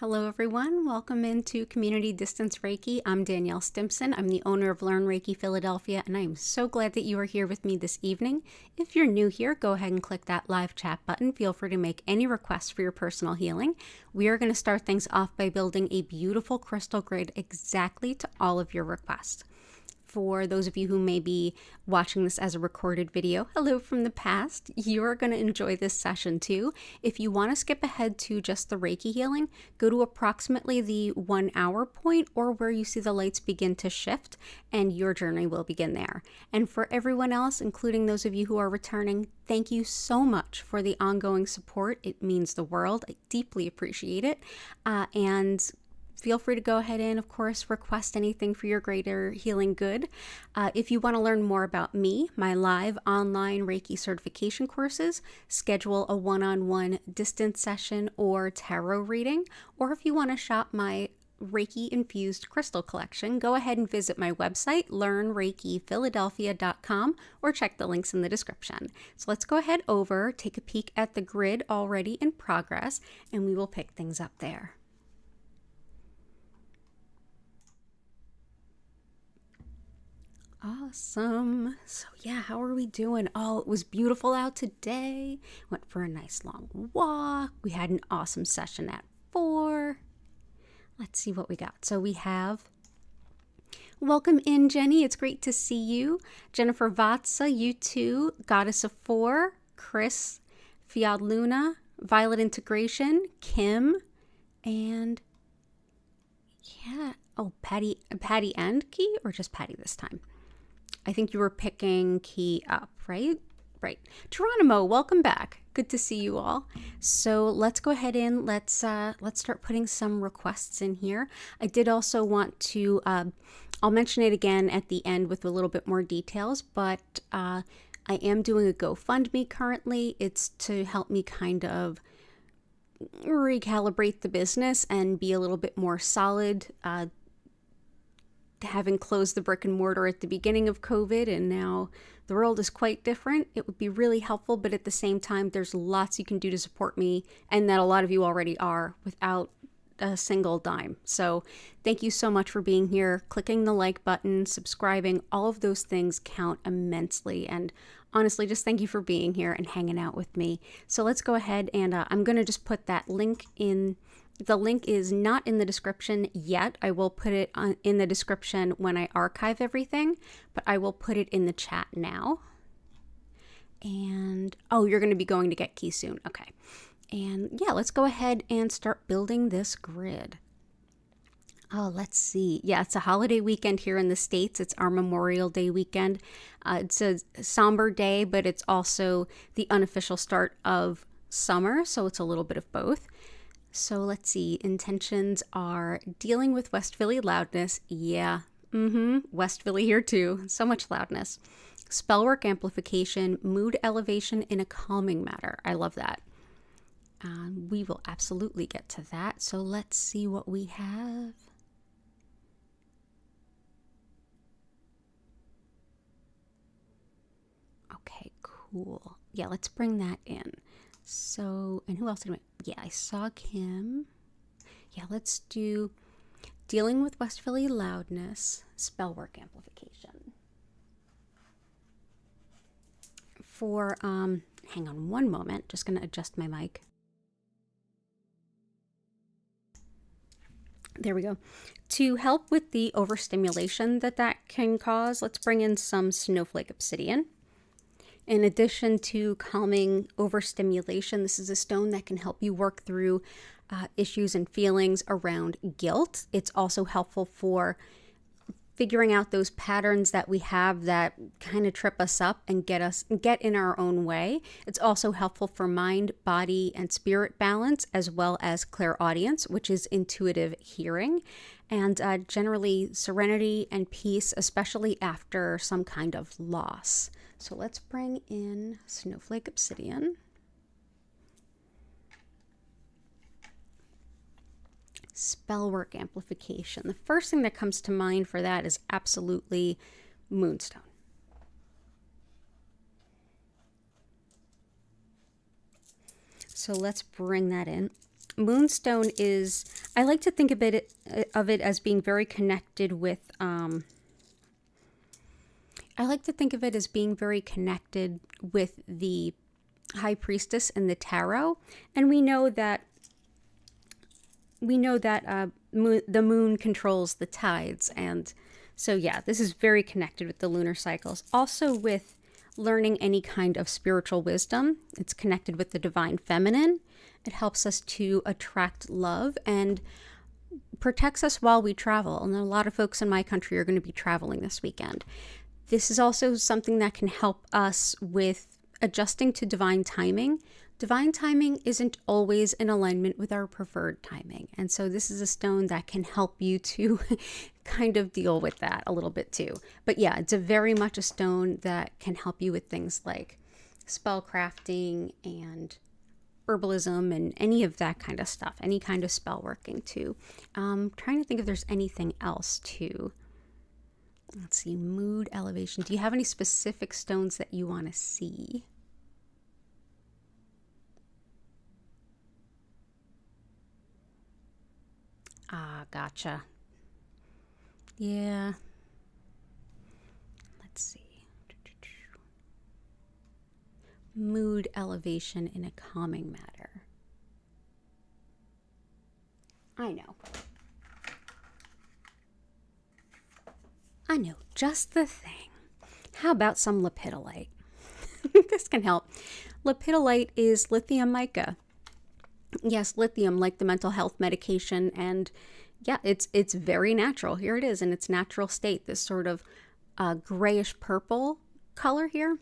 Hello everyone, welcome into Community Distance Reiki. I'm Danielle Stimpson. I'm the owner of Learn Reiki Philadelphia, and I am so glad that you are here with me this evening. If you're new here, go ahead and click that live chat button. Feel free to make any requests for your personal healing. We are going to start things off by building a beautiful crystal grid exactly to all of your requests. For those of you who may be watching this as a recorded video, hello from the past. You're going to enjoy this session too. If you want to skip ahead to just the Reiki healing, go to approximately the 1 hour point or where you see the lights begin to shift, and your journey will begin there. And for everyone else, including those of you who are returning, thank you so much for the ongoing support. It means the world. I deeply appreciate it. And feel free to go ahead and, of course, request anything for your greater healing good. If you want to learn more about me, my live online Reiki certification courses, schedule a one-on-one distance session or tarot reading, or if you want to shop my Reiki-infused crystal collection, go ahead and visit my website, learnreikiphiladelphia.com, or check the links in the description. So let's go ahead over, take a peek at the grid already in progress, and we will pick things up there. Awesome. So yeah, how are we doing? Oh, it was beautiful out today. Went for a nice long walk. We had an awesome session at 4. Let's see what we got. So we have, welcome in, Jenny. It's great to see you. Jennifer Vatsa, you too. Goddess of 4, Chris, Fiat Luna, Violet Integration, Kim, and yeah, oh, Patty and Key, or just Patty this time? I think you were picking Key up, right? Right. Geronimo, welcome back. Good to see you all. So let's go ahead and let's start putting some requests in here. I did also want to, I'll mention it again at the end with a little bit more details, but I am doing a GoFundMe currently. It's to help me kind of recalibrate the business and be a little bit more solid, having closed the brick and mortar at the beginning of COVID, and now the world is quite different. It would be really helpful, but at the same time, there's lots you can do to support me, and that a lot of you already are, without a single dime. So thank you so much for being here, clicking the like button, subscribing. All of those things count immensely, and honestly, just thank you for being here and hanging out with me. So let's go ahead and I'm going to just put that link in. The link is not in the description yet. I will put it in the description when I archive everything, but I will put it in the chat now. And, oh, you're going to be going to get Key soon. Okay. And yeah, let's go ahead and start building this grid. Oh, let's see. Yeah, it's a holiday weekend here in the States. It's our Memorial Day weekend. It's a somber day, but it's also the unofficial start of summer, so it's a little bit of both. So let's see, intentions are dealing with West Philly loudness. Yeah, West Philly here too. So much loudness. Spellwork amplification, mood elevation in a calming manner. I love that. We will absolutely get to that. So let's see what we have. Okay, cool. Yeah, let's bring that in. So, and who else did I? Yeah, I saw Kim. Yeah, let's do dealing with West Philly loudness, spellwork amplification. For, hang on one moment, just going to adjust my mic. There we go. To help with the overstimulation that can cause, let's bring in some snowflake obsidian. In addition to calming overstimulation, this is a stone that can help you work through issues and feelings around guilt. It's also helpful for figuring out those patterns that we have that kind of trip us up and get in our own way. It's also helpful for mind, body, and spirit balance, as well as clairaudience, which is intuitive hearing, and generally serenity and peace, especially after some kind of loss. So let's bring in snowflake obsidian. Spellwork amplification. The first thing that comes to mind for that is absolutely moonstone. So let's bring that in. Moonstone is I like to think of it as being very connected with. I like to think of it as being very connected with the High Priestess in the tarot, and we know that the moon controls the tides, and so yeah, this is very connected with the lunar cycles. Also with learning any kind of spiritual wisdom, it's connected with the divine feminine. It helps us to attract love and protects us while we travel. And a lot of folks in my country are going to be traveling this weekend. This is also something that can help us with adjusting to divine timing. Divine timing isn't always in alignment with our preferred timing. And so this is a stone that can help you to kind of deal with that a little bit too. But yeah, it's very much a stone that can help you with things like spell crafting and herbalism and any of that kind of stuff, any kind of spell working too. Trying to think if there's anything else too. Let's see, mood elevation. Do you have any specific stones that you want to see? Ah, gotcha. Yeah. Let's see. Mood elevation in a calming manner. I know. I know just the thing. How about some lepidolite? This can help. Lepidolite is lithium mica. Yes, lithium, like the mental health medication, and yeah, it's very natural. Here it is in its natural state, this sort of grayish purple color here.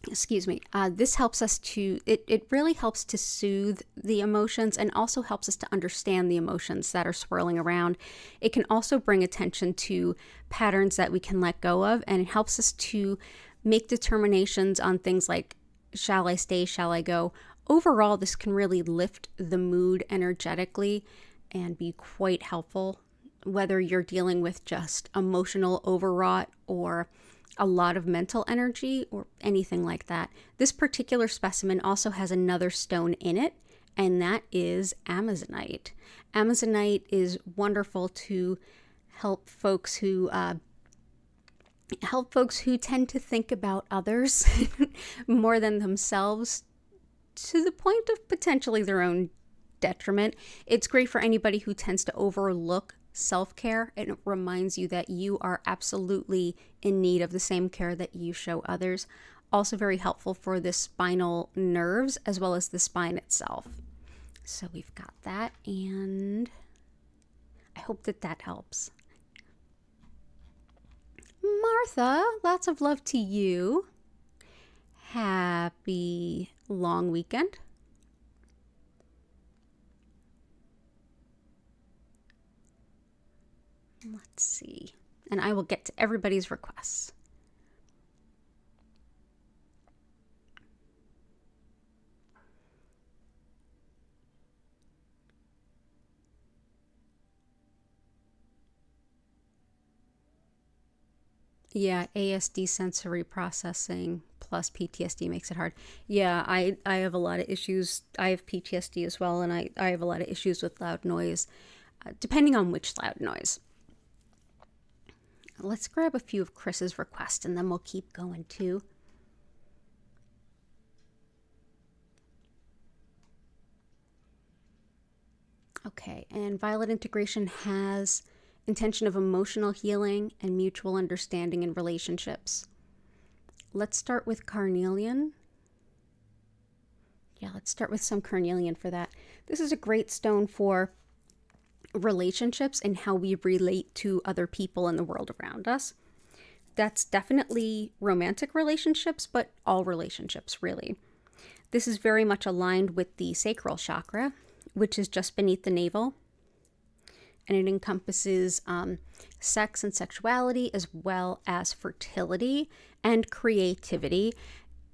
Excuse me. This helps us to, it really helps to soothe the emotions and also helps us to understand the emotions that are swirling around. It can also bring attention to patterns that we can let go of, and it helps us to make determinations on things like, shall I stay, shall I go? Overall, this can really lift the mood energetically and be quite helpful, whether you're dealing with just emotional overwrought or a lot of mental energy or anything like that. This particular specimen also has another stone in it, and that is Amazonite. Amazonite is wonderful to help folks who tend to think about others more than themselves, to the point of potentially their own detriment. It's great for anybody who tends to overlook self-care, and it reminds you that you are absolutely in need of the same care that you show others. Also very helpful for the spinal nerves as well as the spine itself. So we've got that, and I hope that helps. Martha, lots of love to you. Happy long weekend. Let's see. And I will get to everybody's requests. Yeah, ASD sensory processing plus PTSD makes it hard. Yeah, I have a lot of issues. I have PTSD as well, and I have a lot of issues with loud noise, depending on which loud noise. Let's grab a few of Chris's requests, and then we'll keep going too. Okay, and Violet Integration has intention of emotional healing and mutual understanding in relationships. Let's start with carnelian. Yeah, let's start with some carnelian for that. This is a great stone for relationships and how we relate to other people in the world around us. That's definitely romantic relationships, but all relationships really. This is very much aligned with the sacral chakra, which is just beneath the navel. And it encompasses sex and sexuality, as well as fertility and creativity.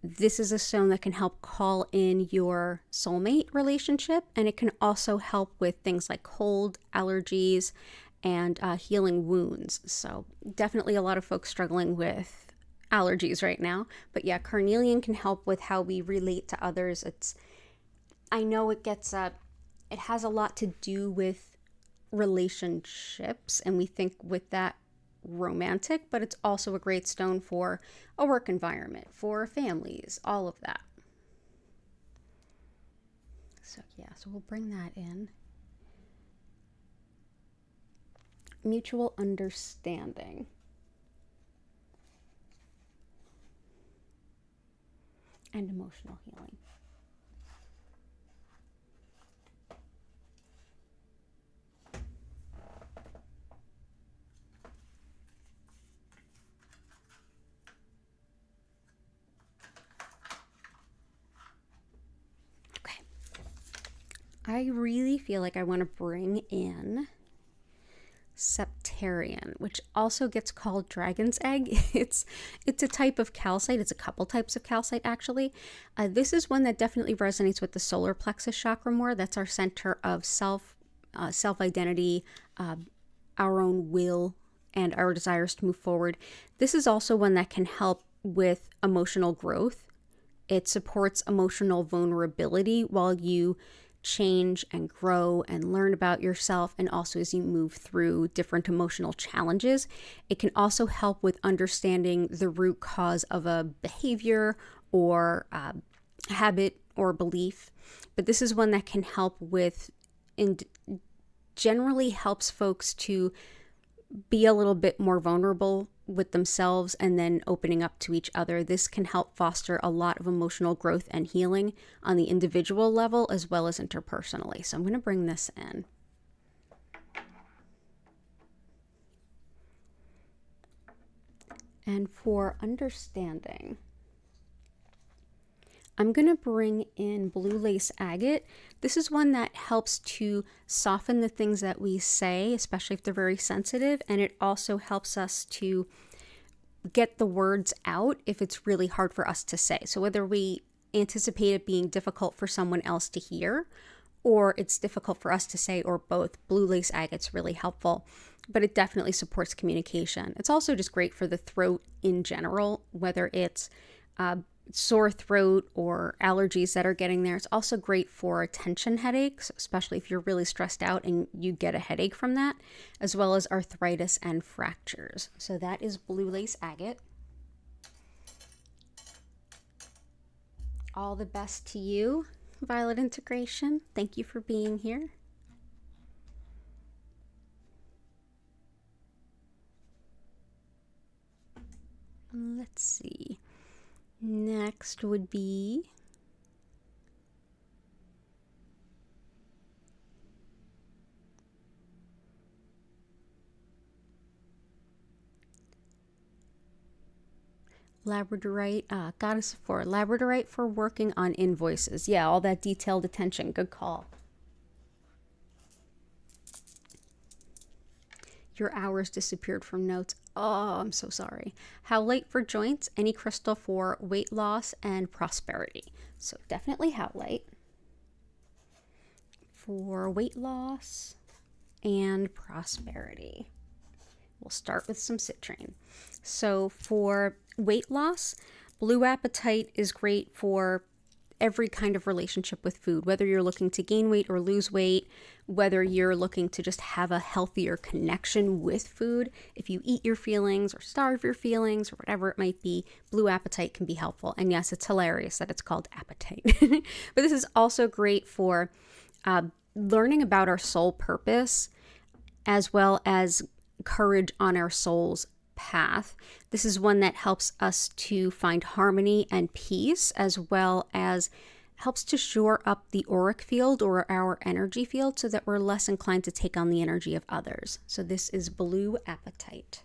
This is a stone that can help call in your soulmate relationship, and it can also help with things like cold, allergies, and healing wounds. So definitely a lot of folks struggling with allergies right now. But yeah, carnelian can help with how we relate to others. I know it gets it has a lot to do with relationships, and we think with that romantic, but it's also a great stone for a work environment, for families, all of that. So yeah, so we'll bring that in. Mutual understanding. And emotional healing. Okay. I really feel like I want to bring in Septarian, which also gets called dragon's egg. It's a type of calcite. It's a couple types of calcite, actually. This is one that definitely resonates with the solar plexus chakra more. That's our center of self-identity, our own will, and our desires to move forward. This is also one that can help with emotional growth. It supports emotional vulnerability while you change and grow and learn about yourself, and also as you move through different emotional challenges. It can also help with understanding the root cause of a behavior or habit or belief. But this is one that can help with, and generally helps folks to be a little bit more vulnerable with themselves and then opening up to each other. This can help foster a lot of emotional growth and healing on the individual level as well as interpersonally. So I'm going to bring this in. And for understanding, I'm going to bring in blue lace agate. This is one that helps to soften the things that we say, especially if they're very sensitive, and it also helps us to get the words out if it's really hard for us to say. So whether we anticipate it being difficult for someone else to hear, or it's difficult for us to say, or both, blue lace agate's really helpful, but it definitely supports communication. It's also just great for the throat in general, whether it's sore throat or allergies that are getting there. It's also great for tension headaches, especially if you're really stressed out and you get a headache from that, as well as arthritis and fractures. So that is blue lace agate. All the best to you, Violet Integration. Thank you for being here. Let's see. Next would be Labradorite, Goddess of Four. Labradorite for working on invoices. Yeah, all that detailed attention. Good call. Your hours disappeared from notes. Oh, I'm so sorry. Howlite for joints. Any crystal for weight loss and prosperity. So definitely howlite for weight loss and prosperity. We'll start with some citrine. So for weight loss, blue apatite is great for every kind of relationship with food, whether you're looking to gain weight or lose weight, whether you're looking to just have a healthier connection with food. If you eat your feelings or starve your feelings or whatever it might be, blue apatite can be helpful. And yes, it's hilarious that it's called apatite. But this is also great for learning about our soul purpose, as well as courage on our soul's path. This is one that helps us to find harmony and peace, as well as helps to shore up the auric field or our energy field so that we're less inclined to take on the energy of others. So this is blue apatite.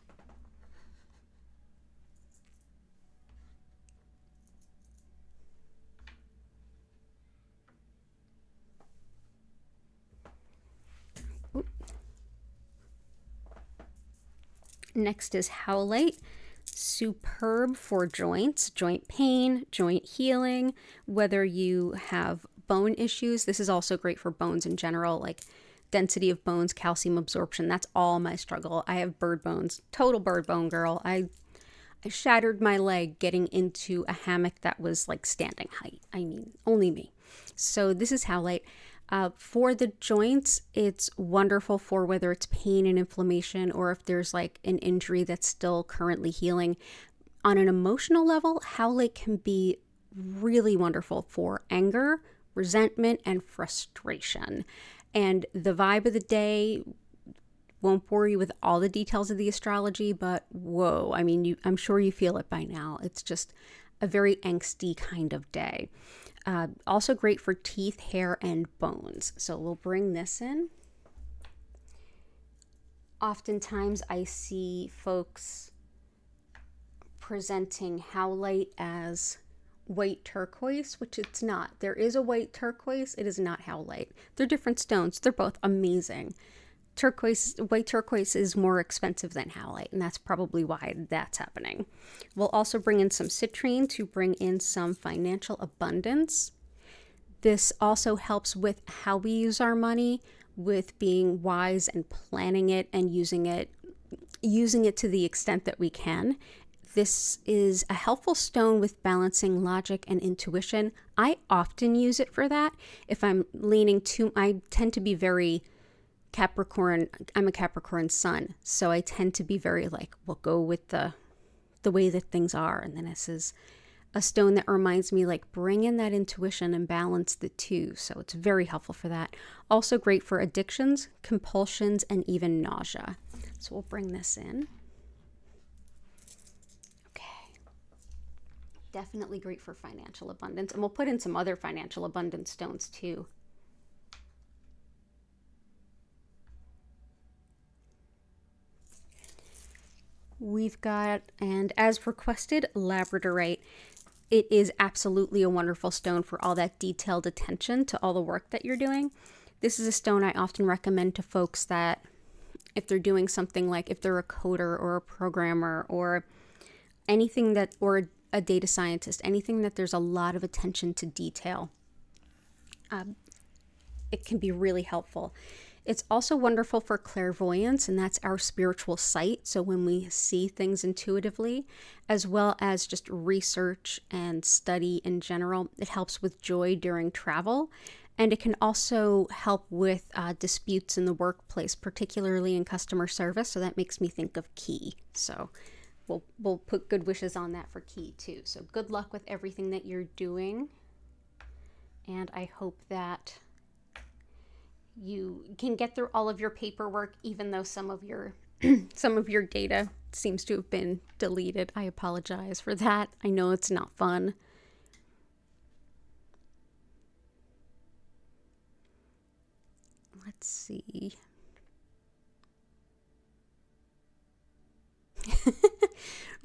Next is howlite. Superb for joints, joint pain, joint healing, whether you have bone issues. This is also great for bones in general, like density of bones, calcium absorption. That's all my struggle. I have bird bones, total bird bone girl. I shattered my leg getting into a hammock that was like standing height. I mean, only me. So this is howlite. For the joints, it's wonderful for whether it's pain and inflammation or if there's like an injury that's still currently healing. On an emotional level, howlite can be really wonderful for anger, resentment, and frustration. And the vibe of the day, won't bore you with all the details of the astrology, but whoa, I mean, I'm sure you feel it by now. It's just a very angsty kind of day. Also great for teeth, hair, and bones. So we'll bring this in. Oftentimes I see folks presenting howlite as white turquoise, which it's not. There is a white turquoise. It is not howlite. They're different stones. They're both amazing. White turquoise is more expensive than howlite, and that's probably why that's happening. We'll also bring in some citrine to bring in some financial abundance. This also helps with how we use our money, with being wise and planning it and using it to the extent that we can. This is a helpful stone with balancing logic and intuition. I often use it for that. If I'm I tend to be very Capricorn. I'm a Capricorn sun, so I tend to be very like, we'll go with the way that things are. And then this is a stone that reminds me, like, bring in that intuition and balance the two. So it's very helpful for that. Also great for addictions, compulsions, and even nausea. So we'll bring this in. Okay. Definitely great for financial abundance. And we'll put in some other financial abundance stones too. We've got, and as requested, Labradorite. It is absolutely a wonderful stone for all that detailed attention to all the work that you're doing. This is a stone I often recommend to folks that if they're doing something like if they're a coder or a programmer or anything that, or a data scientist, anything that there's a lot of attention to detail. It can be really helpful. It's also wonderful for clairvoyance, and that's our spiritual sight. So when we see things intuitively, as well as just research and study in general, it helps with joy during travel. And it can also help with disputes in the workplace, particularly in customer service. So that makes me think of Key. So we'll put good wishes on that for Key too. So good luck with everything that you're doing. And I hope that you can get through all of your paperwork, even though some of your data seems to have been deleted. I apologize for that. I know it's not fun. Let's see.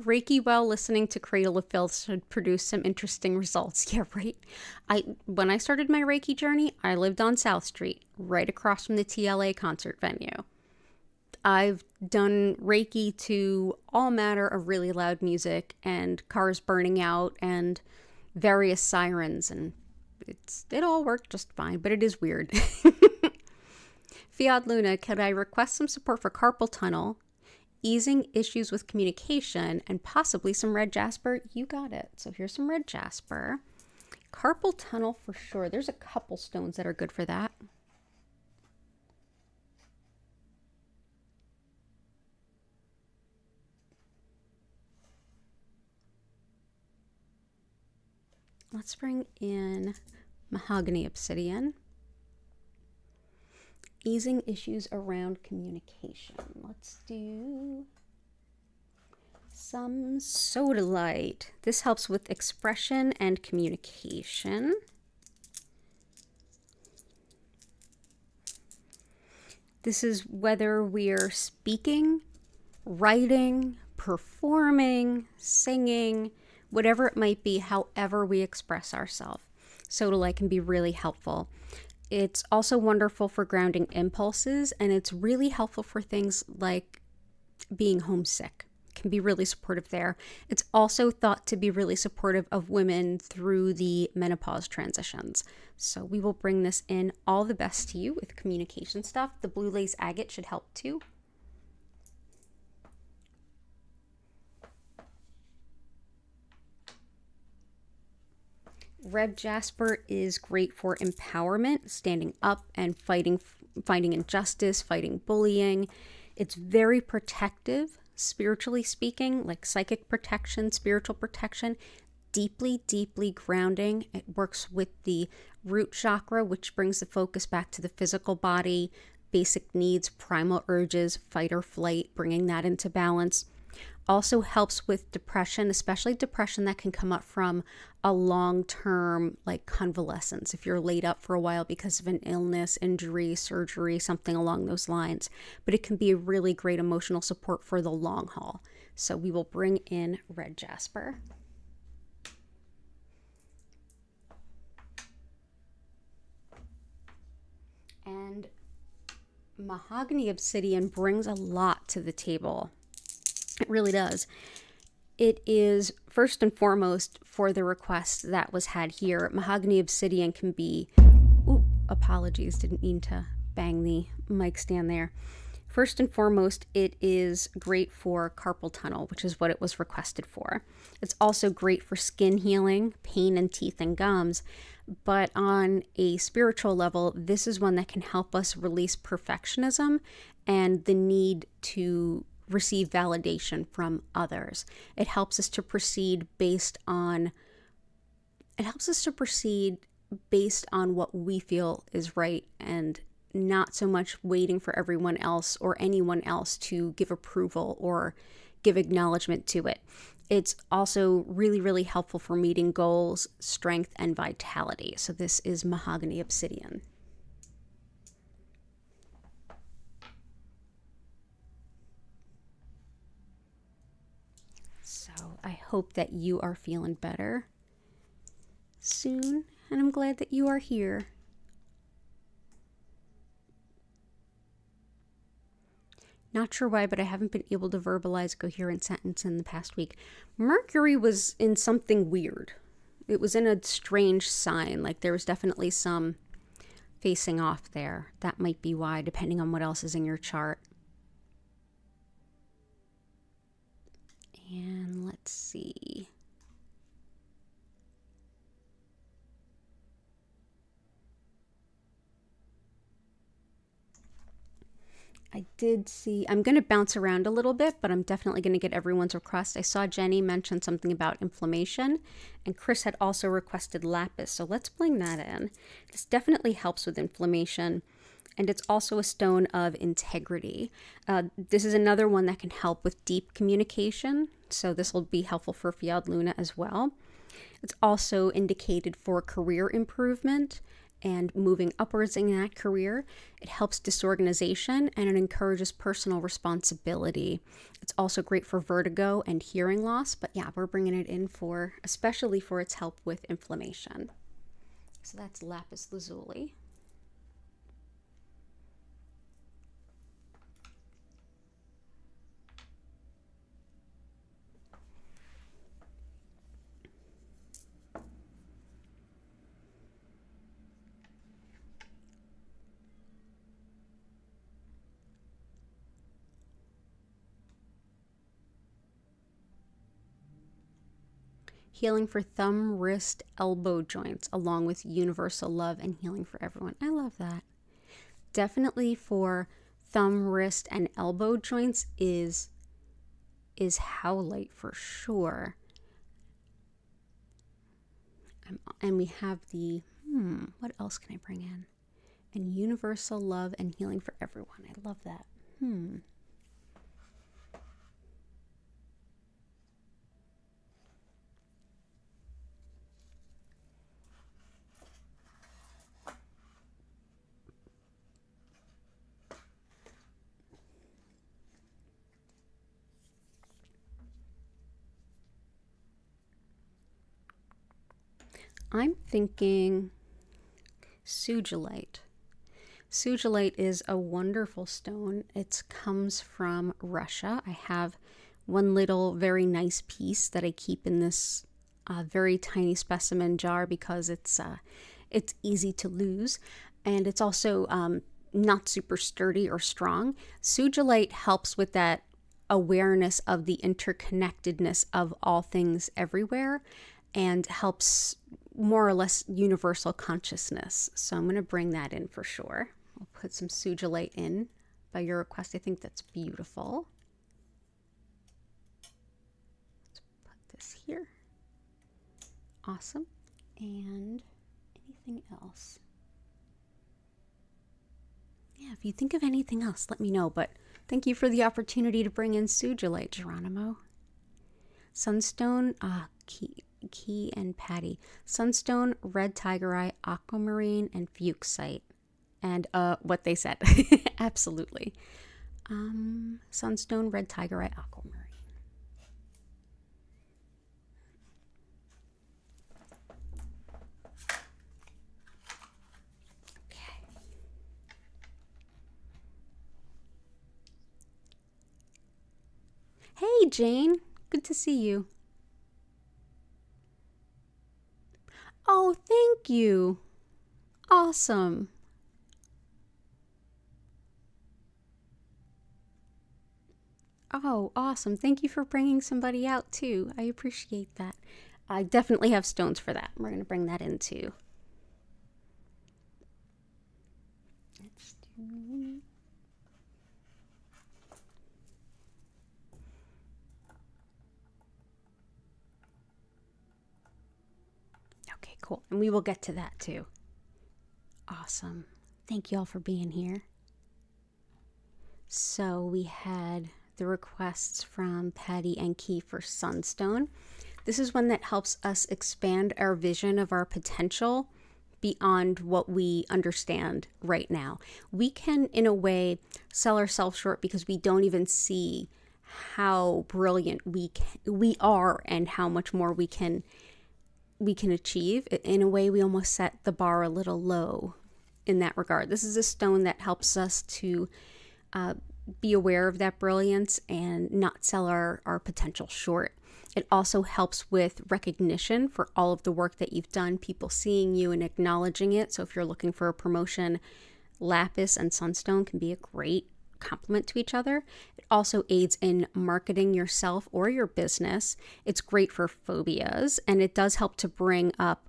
Reiki while listening to Cradle of Filth should produce some interesting results. Yeah, right. When I started my Reiki journey, I lived on South Street, right across from the TLA concert venue. I've done Reiki to all manner of really loud music and cars burning out and various sirens, and it all worked just fine, but it is weird. Fiat Luna, could I request some support for carpal tunnel, easing issues with communication, and possibly some red jasper? You got it. So here's some red jasper. Carpal tunnel for sure. There's a couple stones that are good for that. Let's bring in mahogany obsidian. Easing issues around communication. Let's do some Sodalite. This helps with expression and communication. This is whether we're speaking, writing, performing, singing, whatever it might be, however we express ourselves. Sodalite can be really helpful. It's also wonderful for grounding impulses, and it's really helpful for things like being homesick. It can be really supportive there. It's also thought to be really supportive of women through the menopause transitions. So we will bring this in. All the best to you with communication stuff. The blue lace agate should help too. Red jasper is great for empowerment, standing up and fighting injustice, fighting bullying. It's very protective, spiritually speaking, like psychic protection, spiritual protection. Deeply, deeply grounding. It works with the root chakra, which brings the focus back to the physical body, basic needs, primal urges, fight or flight, bringing that into balance. Also helps with depression, especially depression that can come up from a long-term like convalescence. If you're laid up for a while because of an illness, injury, surgery, something along those lines. But it can be a really great emotional support for the long haul. So we will bring in red jasper. And mahogany obsidian brings a lot to the table. It really does. It is first and foremost for the request that was had here. Mahogany obsidian can be, apologies, didn't mean to bang the mic stand there. First and foremost, it is great for carpal tunnel, which is what it was requested for. It's also great for skin healing, pain in teeth and gums. But on a spiritual level, this is one that can help us release perfectionism and the need to receive validation from others. It helps us to proceed based on what we feel is right, and not so much waiting for everyone else or anyone else to give approval or give acknowledgement to it. It's also really, really helpful for meeting goals, strength, and vitality. So this is mahogany obsidian. So I hope that you are feeling better soon, and I'm glad that you are here. Not sure why, but I haven't been able to verbalize a coherent sentence in the past week. Mercury was in something weird. It was in a strange sign. Like there was definitely some facing off there. That might be why, depending on what else is in your chart. And let's see. I did see, I'm going to bounce around a little bit, but I'm definitely going to get everyone's request. I saw Jenny mention something about inflammation, and Chris had also requested lapis. So let's bring that in. This definitely helps with inflammation, and it's also a stone of integrity. This is another one that can help with deep communication. So this will be helpful for Fiat Luna as well. It's also indicated for career improvement and moving upwards in that career. It helps disorganization, and it encourages personal responsibility. It's also great for vertigo and hearing loss, but yeah, we're bringing it in for, especially for its help with inflammation. So that's lapis lazuli. Healing for thumb, wrist, elbow joints, along with universal love and healing for everyone. I love that. Definitely for thumb, wrist, and elbow joints is howlite for sure. And we have the, what else can I bring in? And universal love and healing for everyone. I love that. I'm thinking Sugilite. Sugilite is a wonderful stone. It comes from Russia. I have one little very nice piece that I keep in this very tiny specimen jar because it's easy to lose, and it's also not super sturdy or strong. Sugilite helps with that awareness of the interconnectedness of all things everywhere, and helps more or less universal consciousness. So I'm going to bring that in for sure. I'll put some Sugilite in by your request. I think that's beautiful. Let's put this here. Awesome. And anything else? Yeah, if you think of anything else, let me know. But thank you for the opportunity to bring in Sugilite, Geronimo. Sunstone, Key and Patty. Sunstone, Red Tiger Eye, Aquamarine, and Fuchsite. And what they said. Absolutely. Sunstone, Red Tiger Eye, Aquamarine. Okay. Hey, Jane. Good to see you. Oh, thank you. Awesome. Oh, awesome. Thank you for bringing somebody out too. I appreciate that. I definitely have stones for that. We're going to bring that in too. Let's do... Okay, cool. And we will get to that too. Awesome. Thank you all for being here. So we had the requests from Patty and Key for Sunstone. This is one that helps us expand our vision of our potential beyond what we understand right now. We can, in a way, sell ourselves short because we don't even see how brilliant we are and how much more we can achieve. In a way, we almost set the bar a little low in that regard. This is a stone that helps us to be aware of that brilliance and not sell our potential short. It also helps with recognition for all of the work that you've done, people seeing you and acknowledging it. So if you're looking for a promotion, lapis and sunstone can be a great complement to each other. It also aids in marketing yourself or your business. It's great for phobias, and it does help to bring up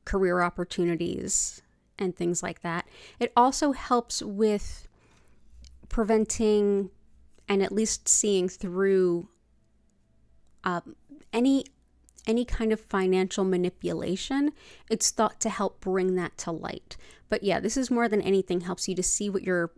career opportunities and things like that. It also helps with preventing and at least seeing through any kind of financial manipulation. It's thought to help bring that to light. But yeah, this is more than anything helps you to see what you're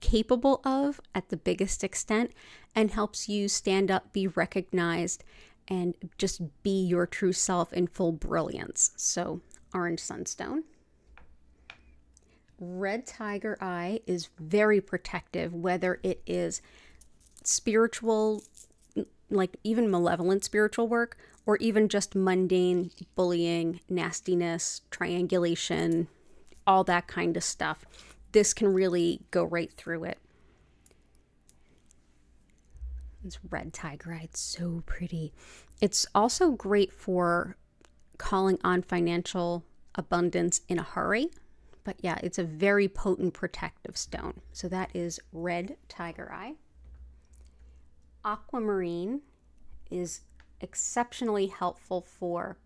capable of at the biggest extent and helps you stand up, be recognized, and just be your true self in full brilliance. So orange sunstone. Red Tiger Eye is very protective, whether it is spiritual, like even malevolent spiritual work, or even just mundane bullying, nastiness, triangulation, all that kind of stuff. This can really go right through it. It's Red Tiger Eye. It's so pretty. It's also great for calling on financial abundance in a hurry. But yeah, it's a very potent protective stone. So that is Red Tiger Eye. Aquamarine is exceptionally helpful for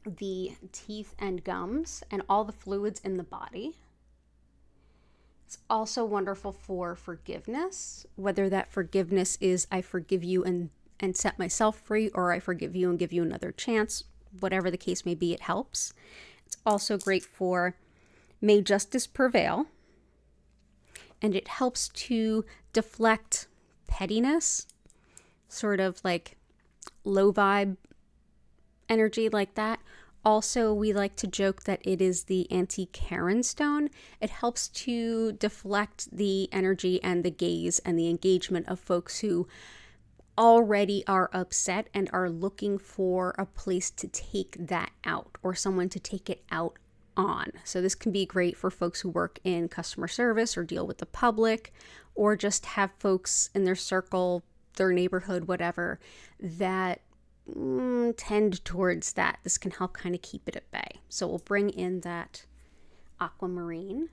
the teeth and gums and all the fluids in the body. It's also wonderful for forgiveness, whether that forgiveness is I forgive you and set myself free, or I forgive you and give you another chance. Whatever the case may be, it helps. It's also great for May Justice Prevail, and it helps to deflect pettiness, sort of like low vibe energy like that. Also, we like to joke that it is the anti-Karen stone. It helps to deflect the energy and the gaze and the engagement of folks who already are upset and are looking for a place to take that out or someone to take it out on. So this can be great for folks who work in customer service or deal with the public, or just have folks in their circle, their neighborhood, whatever, that tend towards that. This can help kind of keep it at bay. So we'll bring in that aquamarine.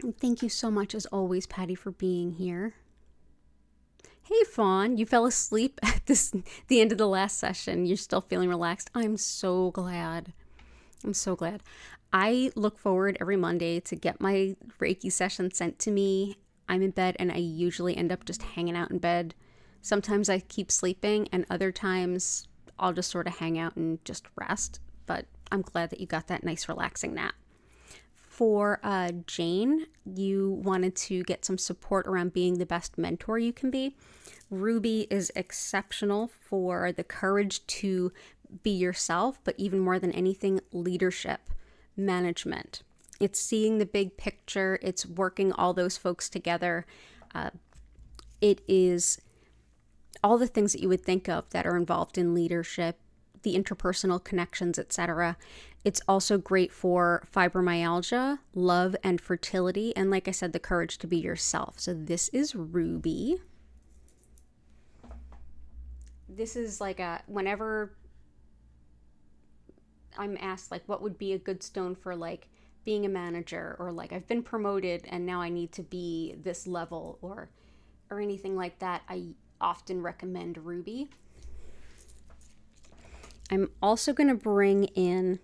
And thank you so much, as always, Patty, for being here. Hey, fawn. You fell asleep at the end of the last session. You're still feeling relaxed. I'm so glad. I'm so glad. I look forward every Monday to get my Reiki session sent to me. I'm in bed and I usually end up just hanging out in bed. Sometimes I keep sleeping and other times I'll just sort of hang out and just rest. But I'm glad that you got that nice relaxing nap. For Jane, you wanted to get some support around being the best mentor you can be. Ruby is exceptional for the courage to be yourself, but even more than anything, leadership, management. It's seeing the big picture. It's working all those folks together. It is all the things that you would think of that are involved in leadership, the interpersonal connections, etc. It's also great for fibromyalgia, love, and fertility. And like I said, the courage to be yourself. So this is Ruby. This is like whenever I'm asked like what would be a good stone for like being a manager, or like I've been promoted and now I need to be this level, or anything like that, I often recommend Ruby. I'm also going to bring in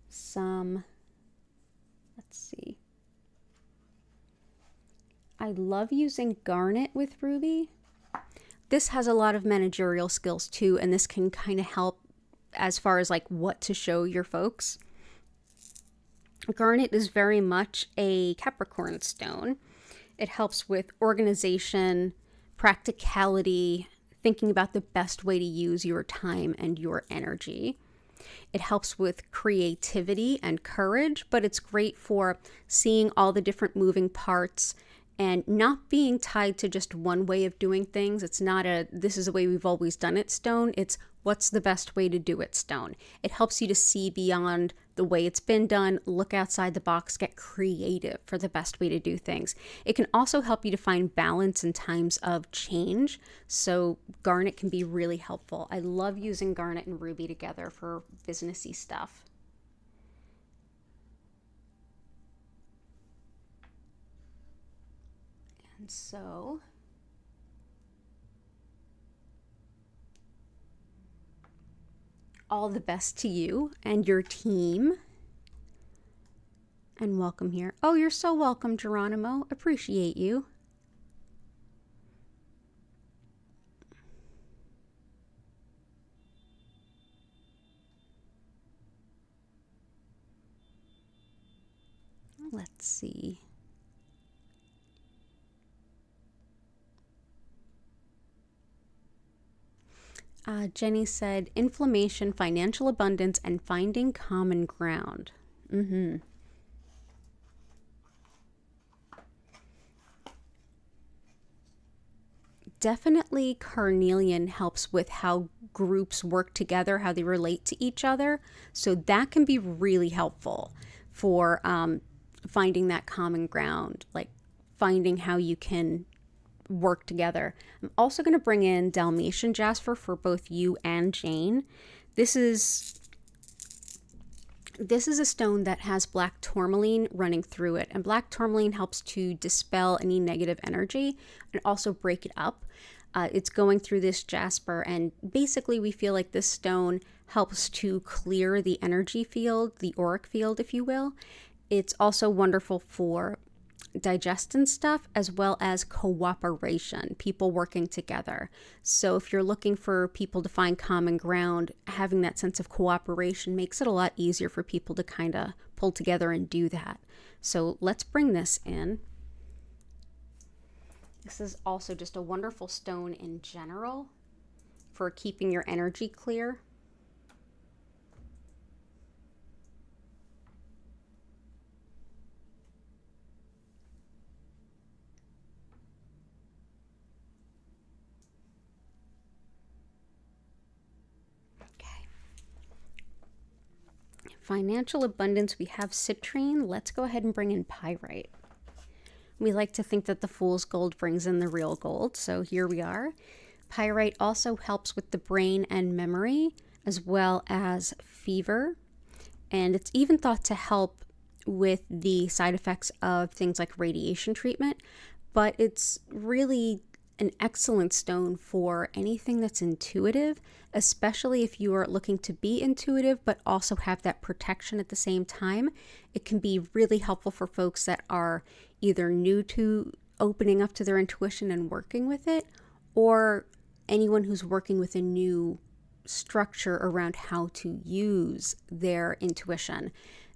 some, let's see. I love using garnet with Ruby. This has a lot of managerial skills too, and this can kind of help as far as like what to show your folks. Garnet is very much a Capricorn stone. It helps with organization, practicality, thinking about the best way to use your time and your energy. It helps with creativity and courage, but it's great for seeing all the different moving parts and not being tied to just one way of doing things. It's not a, this is the way we've always done it stone. It's what's the best way to do it stone. It helps you to see beyond the way it's been done, look outside the box, get creative for the best way to do things. It can also help you to find balance in times of change. So garnet can be really helpful. I love using garnet and ruby together for businessy stuff. And so all the best to you and your team. And welcome here. Oh, you're so welcome, Geronimo. Appreciate you. Let's see. Jenny said, inflammation, financial abundance, and finding common ground. Definitely carnelian helps with how groups work together, how they relate to each other. So that can be really helpful for finding that common ground, like finding how you can work together. I'm also going to bring in Dalmatian jasper for both you and Jane. This is a stone that has black tourmaline running through it, and black tourmaline helps to dispel any negative energy and also break it up. It's going through this jasper, and basically we feel like this stone helps to clear the energy field, the auric field, if you will. It's also wonderful for digestion stuff, as well as cooperation, people working together. So if you're looking for people to find common ground, having that sense of cooperation makes it a lot easier for people to kind of pull together and do that. So let's bring this in. This is also just a wonderful stone in general for keeping your energy clear. Financial abundance, we have citrine. Let's go ahead and bring in pyrite. We like to think that the fool's gold brings in the real gold, so here we are. Pyrite also helps with the brain and memory, as well as fever, and it's even thought to help with the side effects of things like radiation treatment. but it's really an excellent stone for anything that's intuitive, especially if you are looking to be intuitive but also have that protection at the same time. It can be really helpful for folks that are either new to opening up to their intuition and working with it, or anyone who's working with a new structure around how to use their intuition.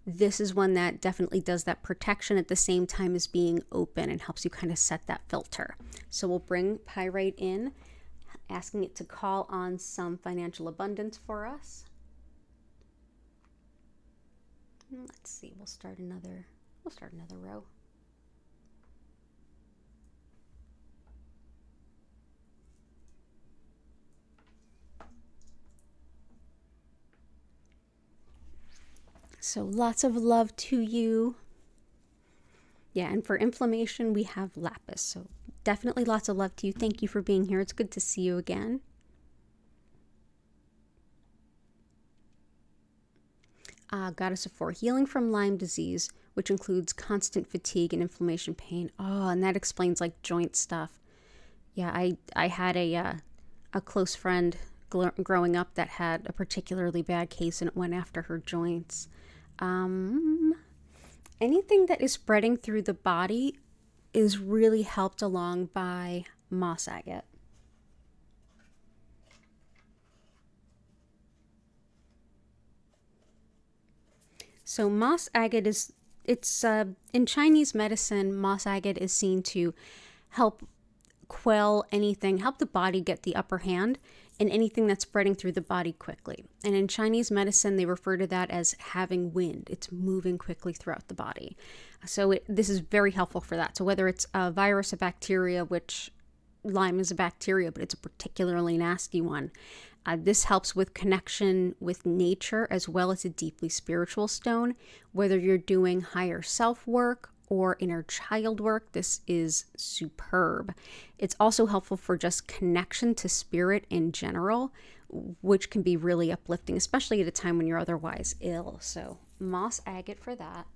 This is one that definitely does that protection at the same time as being open and helps you kind of set that filter. So we'll bring Pyrite in, asking it to call on some financial abundance for us. Let's see, we'll start another row. So lots of love to you. Yeah, and for inflammation, we have lapis. So definitely lots of love to you. Thank you for being here. It's good to see you again. Goddess of Four, healing from Lyme disease, which includes constant fatigue and inflammation pain. Oh, and that explains like joint stuff. Yeah, I had a close friend growing up that had a particularly bad case, and it went after her joints. Anything that is spreading through the body is really helped along by moss agate. So moss agate it's in Chinese medicine, moss agate is seen to help quell anything, help the body get the upper hand in anything that's spreading through the body quickly. And in Chinese medicine, they refer to that as having wind. It's moving quickly throughout the body. So this is very helpful for that. So whether it's a virus, a bacteria, which Lyme is a bacteria, but it's a particularly nasty one. This helps with connection with nature as well as a deeply spiritual stone. Whether you're doing higher self work or inner child work, this is superb. It's also helpful for just connection to spirit in general, which can be really uplifting, especially at a time when you're otherwise ill. So moss agate for that.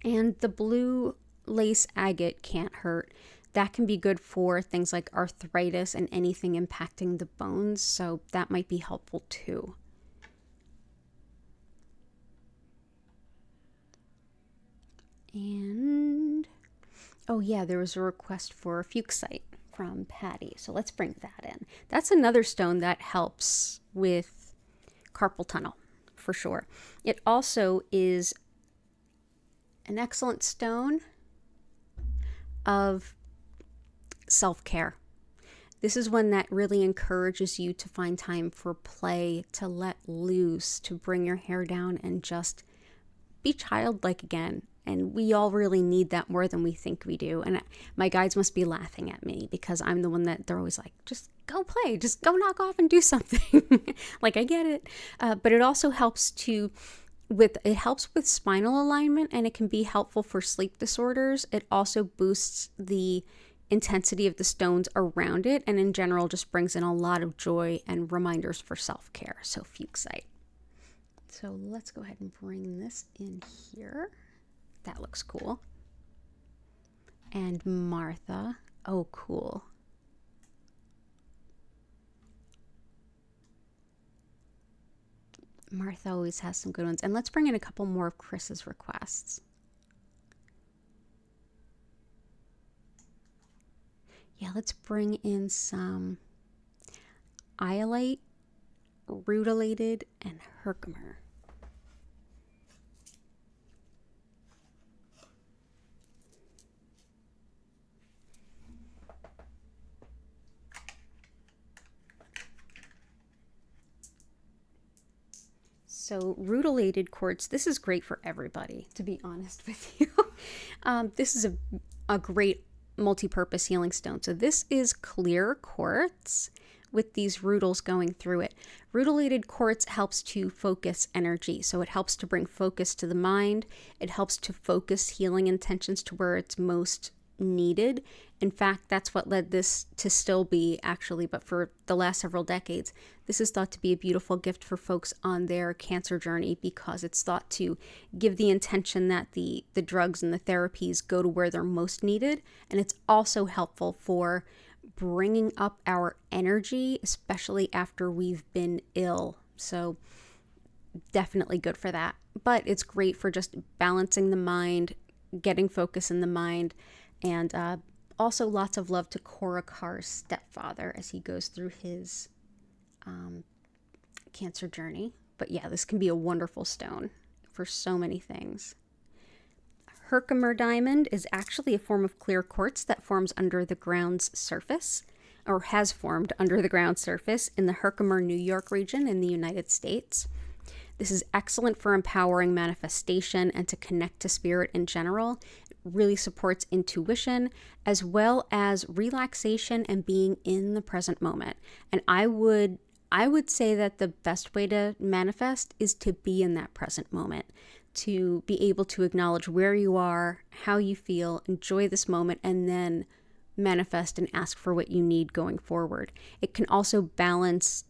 And the blue lace agate can't hurt. That can be good for things like arthritis and anything impacting the bones, so that might be helpful too. And, oh yeah, there was a request for fuchsite from Patty, so let's bring that in. That's another stone that helps with carpal tunnel, for sure. It also is an excellent stone of self-care. This is one that really encourages you to find time for play, to let loose, to bring your hair down and just be childlike again. And we all really need that more than we think we do. And my guides must be laughing at me because I'm the one that they're always like, just go play, just go knock off and do something. Like, I get it. But it also helps it helps with spinal alignment, and it can be helpful for sleep disorders. It also boosts the intensity of the stones around it, and in general just brings in a lot of joy and reminders for self-care. So fuchsite. So let's go ahead and bring this in here. That looks cool. And Martha. Oh, cool. Martha always has some good ones. And let's bring in a couple more of Chris's requests. Yeah, let's bring in some Iolite, Rutilated, and Herkimer. So Rutilated quartz, this is great for everybody, to be honest with you. This is a great multi-purpose healing stone. So this is clear quartz with these rutils going through it. Rutilated quartz helps to focus energy. So it helps to bring focus to the mind. It helps to focus healing intentions to where it's most needed. In fact, that's what led this to still be, actually, but for the last several decades, this is thought to be a beautiful gift for folks on their cancer journey, because it's thought to give the intention that the drugs and the therapies go to where they're most needed. And it's also helpful for bringing up our energy, especially after we've been ill. So definitely good for that. But it's great for just balancing the mind, getting focus in the mind, and also lots of love to Korakar's stepfather as he goes through his cancer journey. But yeah, this can be a wonderful stone for so many things. Herkimer diamond is actually a form of clear quartz that forms under the ground's surface, or has formed under the ground's surface in the Herkimer, New York region in the United States. This is excellent for empowering manifestation and to connect to spirit in general. It really supports intuition as well as relaxation and being in the present moment. And I would say that the best way to manifest is to be in that present moment, to be able to acknowledge where you are, how you feel, enjoy this moment, and then manifest and ask for what you need going forward. It can also balance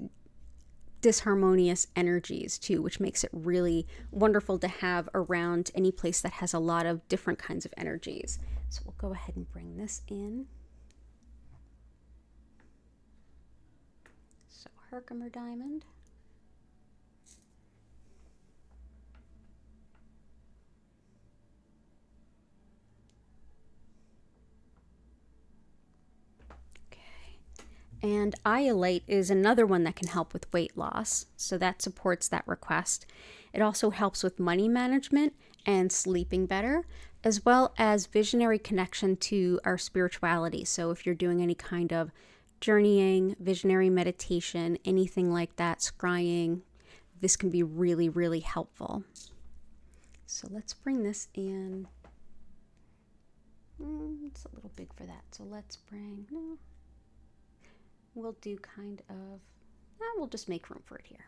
disharmonious energies too, which makes it really wonderful to have around any place that has a lot of different kinds of energies. So we'll go ahead and bring this in. So Herkimer diamond. And Angelite is another one that can help with weight loss, so that supports that request. It also helps with money management and sleeping better, as well as visionary connection to our spirituality. So if you're doing any kind of journeying, visionary meditation, anything like that, scrying, this can be really, really helpful. So let's bring this in. It's a little big for that, so let's bring, no. We'll do kind of, we'll just make room for it here.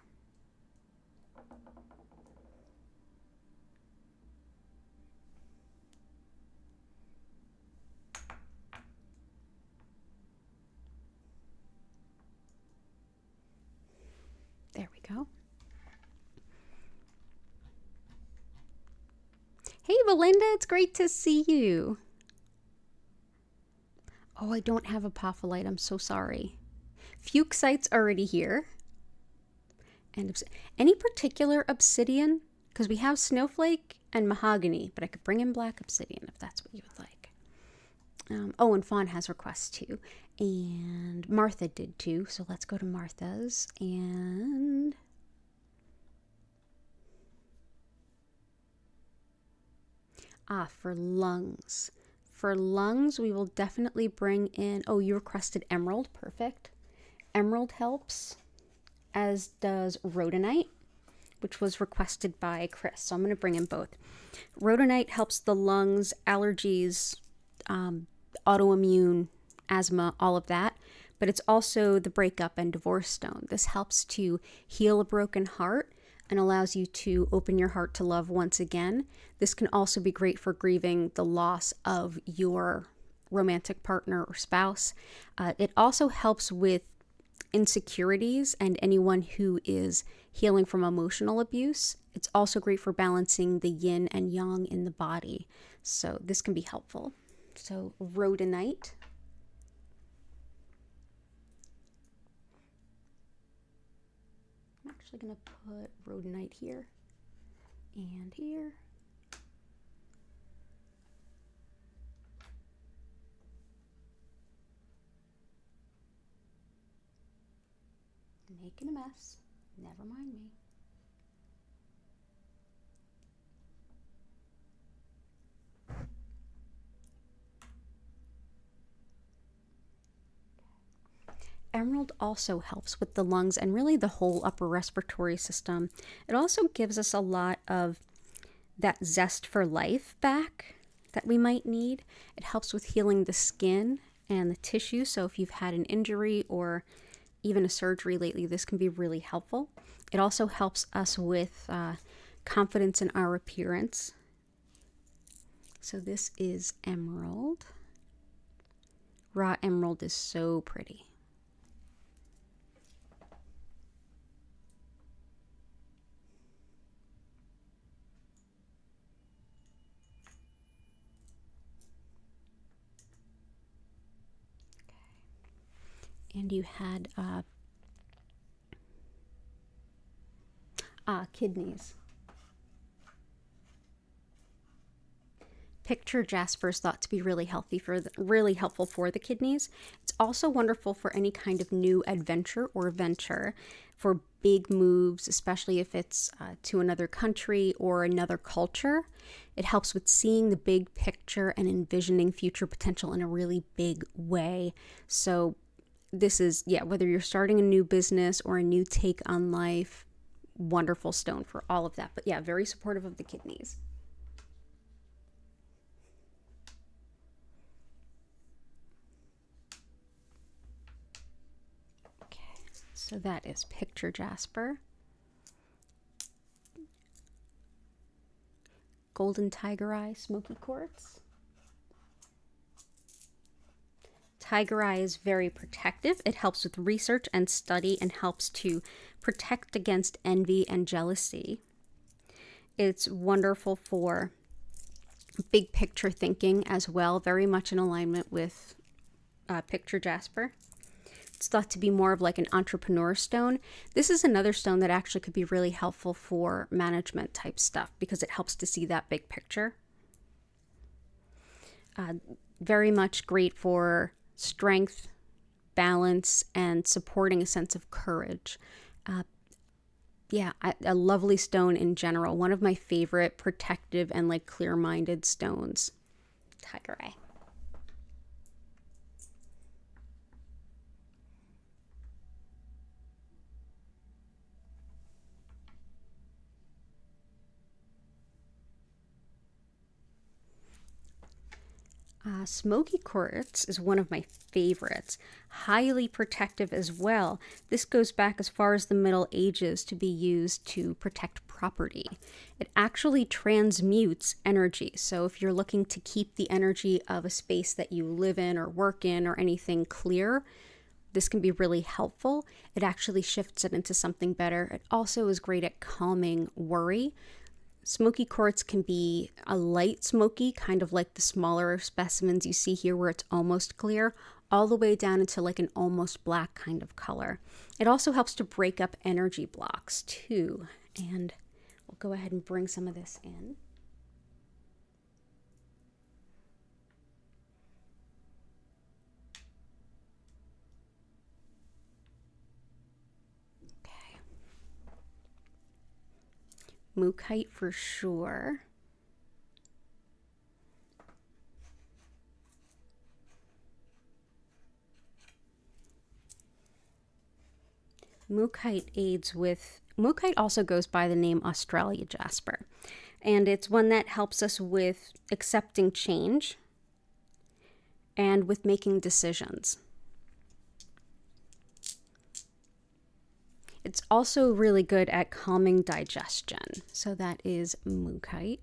There we go. Hey, Belinda, it's great to see you. Oh, I don't have apophyllite. I'm so sorry. Fuchsite's already here. And any particular obsidian? Because we have snowflake and mahogany, but I could bring in black obsidian if that's what you would like. Oh, and Fawn has requests too. And Martha did too. So let's go to Martha's. And for lungs. For lungs, we will definitely bring in, oh, you requested emerald. Perfect. Emerald helps, as does rhodonite, which was requested by Chris. So I'm going to bring in both. Rhodonite helps the lungs, allergies, autoimmune, asthma, all of that. But it's also the breakup and divorce stone. This helps to heal a broken heart and allows you to open your heart to love once again. This can also be great for grieving the loss of your romantic partner or spouse. It also helps with insecurities and anyone who is healing from emotional abuse. It's also great for balancing the yin and yang in the body. So this can be helpful. So rhodonite. I'm actually going to put rhodonite here and here. Making a mess. Never mind me. Emerald also helps with the lungs and really the whole upper respiratory system. It also gives us a lot of that zest for life back that we might need. It helps with healing the skin and the tissue. So if you've had an injury or even a surgery lately, this can be really helpful. It also helps us with confidence in our appearance. So this is emerald. Raw emerald is so pretty. And you had kidneys. Picture jasper is thought to be really healthy really helpful for the kidneys. It's also wonderful for any kind of new adventure or venture, for big moves, especially if it's to another country or another culture. It helps with seeing the big picture and envisioning future potential in a really big way. So this is, whether you're starting a new business or a new take on life, wonderful stone for all of that. But yeah, very supportive of the kidneys. So that is picture jasper. Golden tiger eye smoky quartz. Tiger eye is very protective. It helps with research and study and helps to protect against envy and jealousy. It's wonderful for big picture thinking as well, very much in alignment with picture jasper. It's thought to be more of like an entrepreneur stone. This is another stone that actually could be really helpful for management type stuff because it helps to see that big picture. Very much great for strength, balance, and supporting a sense of courage. A lovely stone in general. One of my favorite protective and like clear-minded stones. Tiger eye. Smoky quartz is one of my favorites. Highly protective as well. This goes back as far as the Middle Ages to be used to protect property. It actually transmutes energy. So if you're looking to keep the energy of a space that you live in or work in or anything clear, this can be really helpful. It actually shifts it into something better. It also is great at calming worry. Smoky quartz can be a light smoky, kind of like the smaller specimens you see here where it's almost clear, all the way down into like an almost black kind of color. It also helps to break up energy blocks too. And we'll go ahead and bring some of this in. Mookaite for sure. Mookaite also goes by the name Australia jasper, and it's one that helps us with accepting change and with making decisions. It's also really good at calming digestion. So that is mookaite.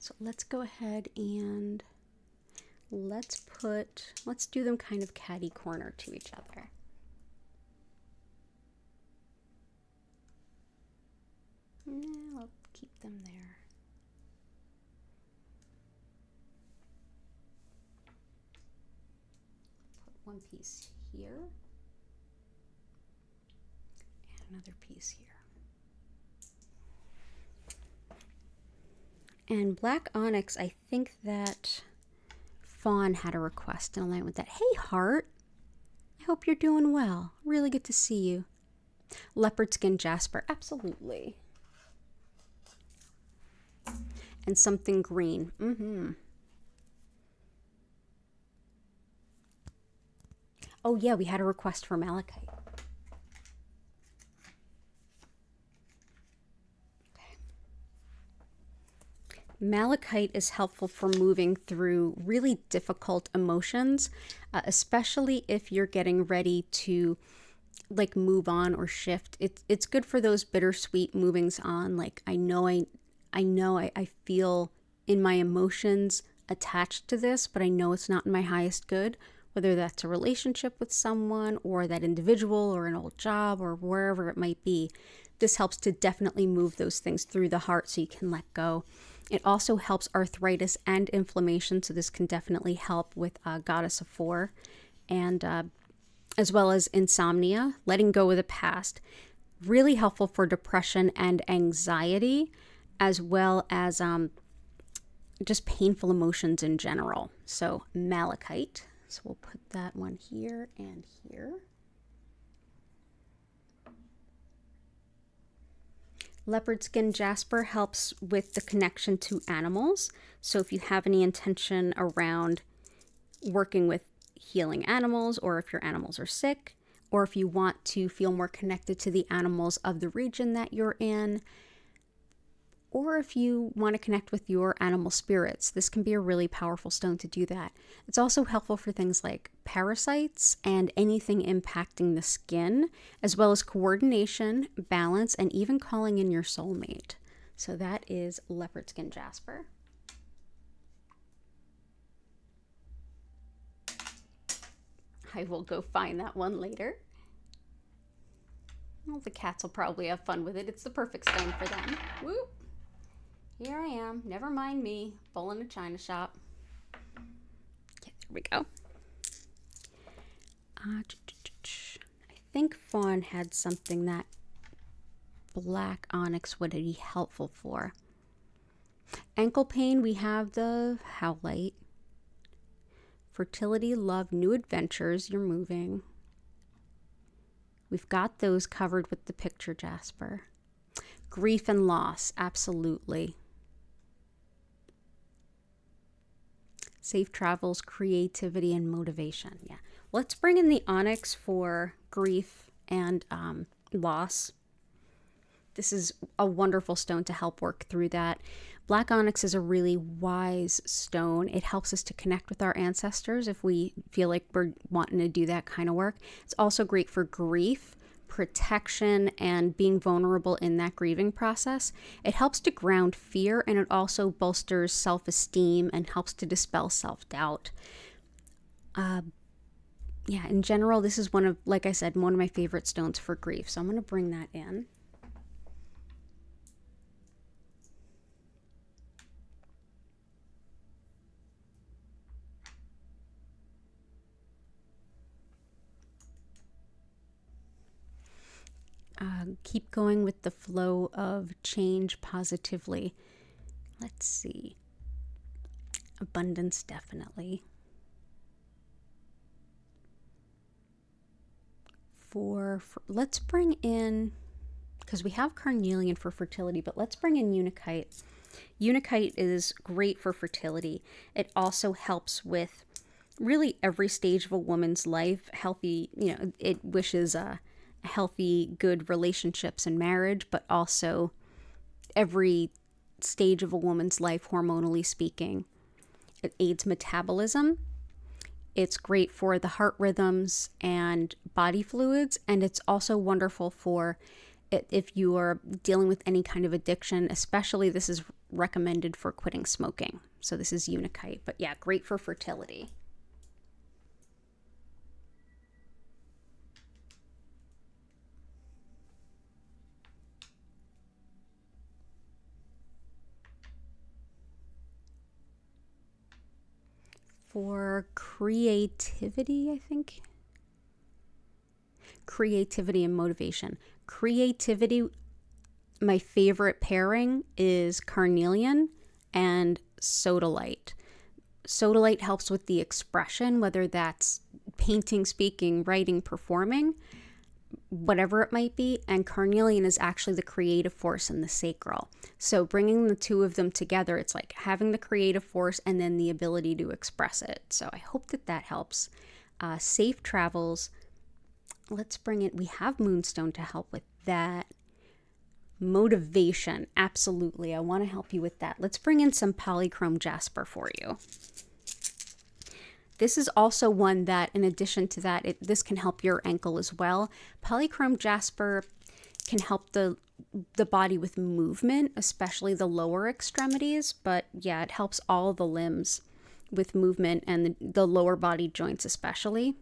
So let's go ahead and let's do them kind of catty corner to each other. I'll keep them there. One piece here and another piece here. And black onyx, I think that Fawn had a request in line with that. Hey Heart, I hope you're doing well. Really good to see you. Leopard skin jasper, absolutely. And something green. Oh yeah, we had a request for malachite. Okay. Malachite is helpful for moving through really difficult emotions, especially if you're getting ready to like move on or shift. It's good for those bittersweet movings on. Like I feel in my emotions attached to this, but I know it's not in my highest good, whether that's a relationship with someone or that individual or an old job or wherever it might be. This helps to definitely move those things through the heart so you can let go. It also helps arthritis and inflammation, so this can definitely help with Goddess of Four, and as well as insomnia, letting go of the past. Really helpful for depression and anxiety, as well as just painful emotions in general. So malachite. So we'll put that one here and here. Leopard skin jasper helps with the connection to animals. So if you have any intention around working with healing animals, or if your animals are sick, or if you want to feel more connected to the animals of the region that you're in, or if you want to connect with your animal spirits, this can be a really powerful stone to do that. It's also helpful for things like parasites and anything impacting the skin, as well as coordination, balance, and even calling in your soulmate. So that is leopard skin jasper. I will go find that one later. Well, the cats will probably have fun with it. It's the perfect stone for them. Whoop. Here I am. Never mind me. Bull in a china shop. Okay, there we go. I think Fawn had something that black onyx would be helpful for. Ankle pain, we have the howlite. Fertility, love, new adventures, you're moving. We've got those covered with the picture jasper. Grief and loss, absolutely. Safe travels, creativity, and motivation. Yeah. Let's bring in the onyx for grief and loss. This is a wonderful stone to help work through that. Black onyx is a really wise stone. It helps us to connect with our ancestors if we feel like we're wanting to do that kind of work. It's also great for grief, protection, and being vulnerable in that grieving process. It helps to ground fear, and it also bolsters self-esteem and helps to dispel self-doubt. Yeah, in general, this is one of, like I said, one of my favorite stones for grief. So I'm going to bring that in. Keep going with the flow of change positively. Let's see. Abundance, definitely. Let's bring in, because we have carnelian for fertility, but let's bring in unakite. Unakite is great for fertility. It also helps with really every stage of a woman's life. Healthy, it wishes healthy, good relationships and marriage, but also every stage of a woman's life, hormonally speaking. It aids metabolism. It's great for the heart rhythms and body fluids, and it's also wonderful for if you are dealing with any kind of addiction. Especially this is recommended for quitting smoking. So this is unakite, but yeah, great for fertility. For creativity, I think. Creativity and motivation. Creativity, my favorite pairing is carnelian and sodalite. Sodalite helps with the expression, whether that's painting, speaking, writing, performing, whatever it might be. And carnelian is actually the creative force and the sacral. So bringing the two of them together, it's like having the creative force and then the ability to express it. So I hope that helps. Safe travels. Let's bring it. We have moonstone to help with that. Motivation. Absolutely. I want to help you with that. Let's bring in some polychrome jasper for you. This is also one that, in addition to that, this can help your ankle as well. Polychrome jasper can help the body with movement, especially the lower extremities. But yeah, it helps all the limbs with movement and the lower body joints especially.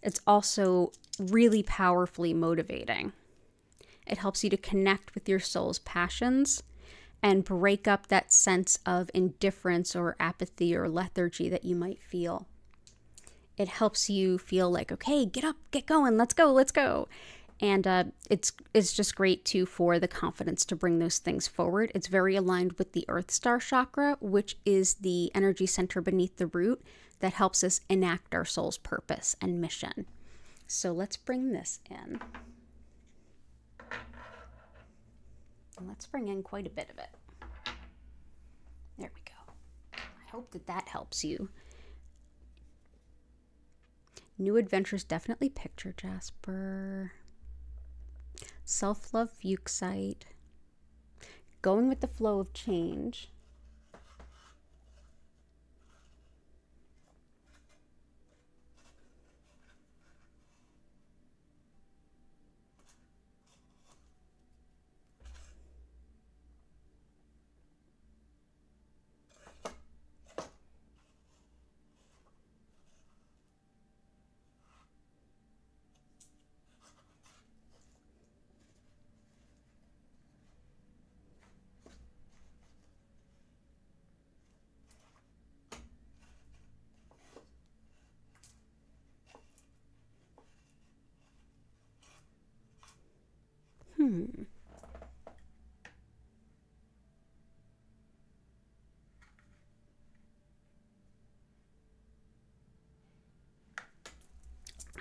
It's also really powerfully motivating. It helps you to connect with your soul's passions and break up that sense of indifference or apathy or lethargy that you might feel. It helps you feel like, okay, get up, get going, let's go. And it's just great too for the confidence to bring those things forward. It's very aligned with the Earth Star chakra, which is the energy center beneath the root that helps us enact our soul's purpose and mission. So let's bring this in. And let's bring in quite a bit of it. There we go. I hope that helps you. New adventures, definitely picture jasper. Self-love fuchsite. Going with the flow of change.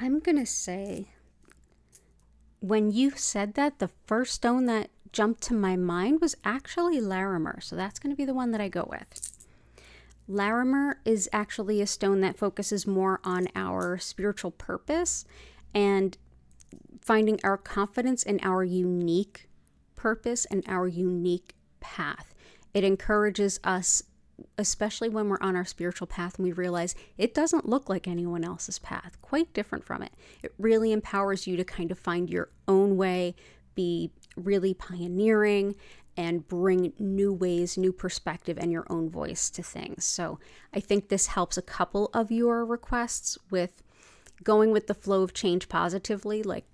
I'm going to say, when you said that, the first stone that jumped to my mind was actually Larimar. So that's going to be the one that I go with. Larimar is actually a stone that focuses more on our spiritual purpose and finding our confidence in our unique purpose and our unique path. It encourages us, especially when we're on our spiritual path and we realize it doesn't look like anyone else's path, quite different from it. It really empowers you to kind of find your own way, be really pioneering, and bring new ways, new perspective, and your own voice to things. So I think this helps a couple of your requests with going with the flow of change positively, like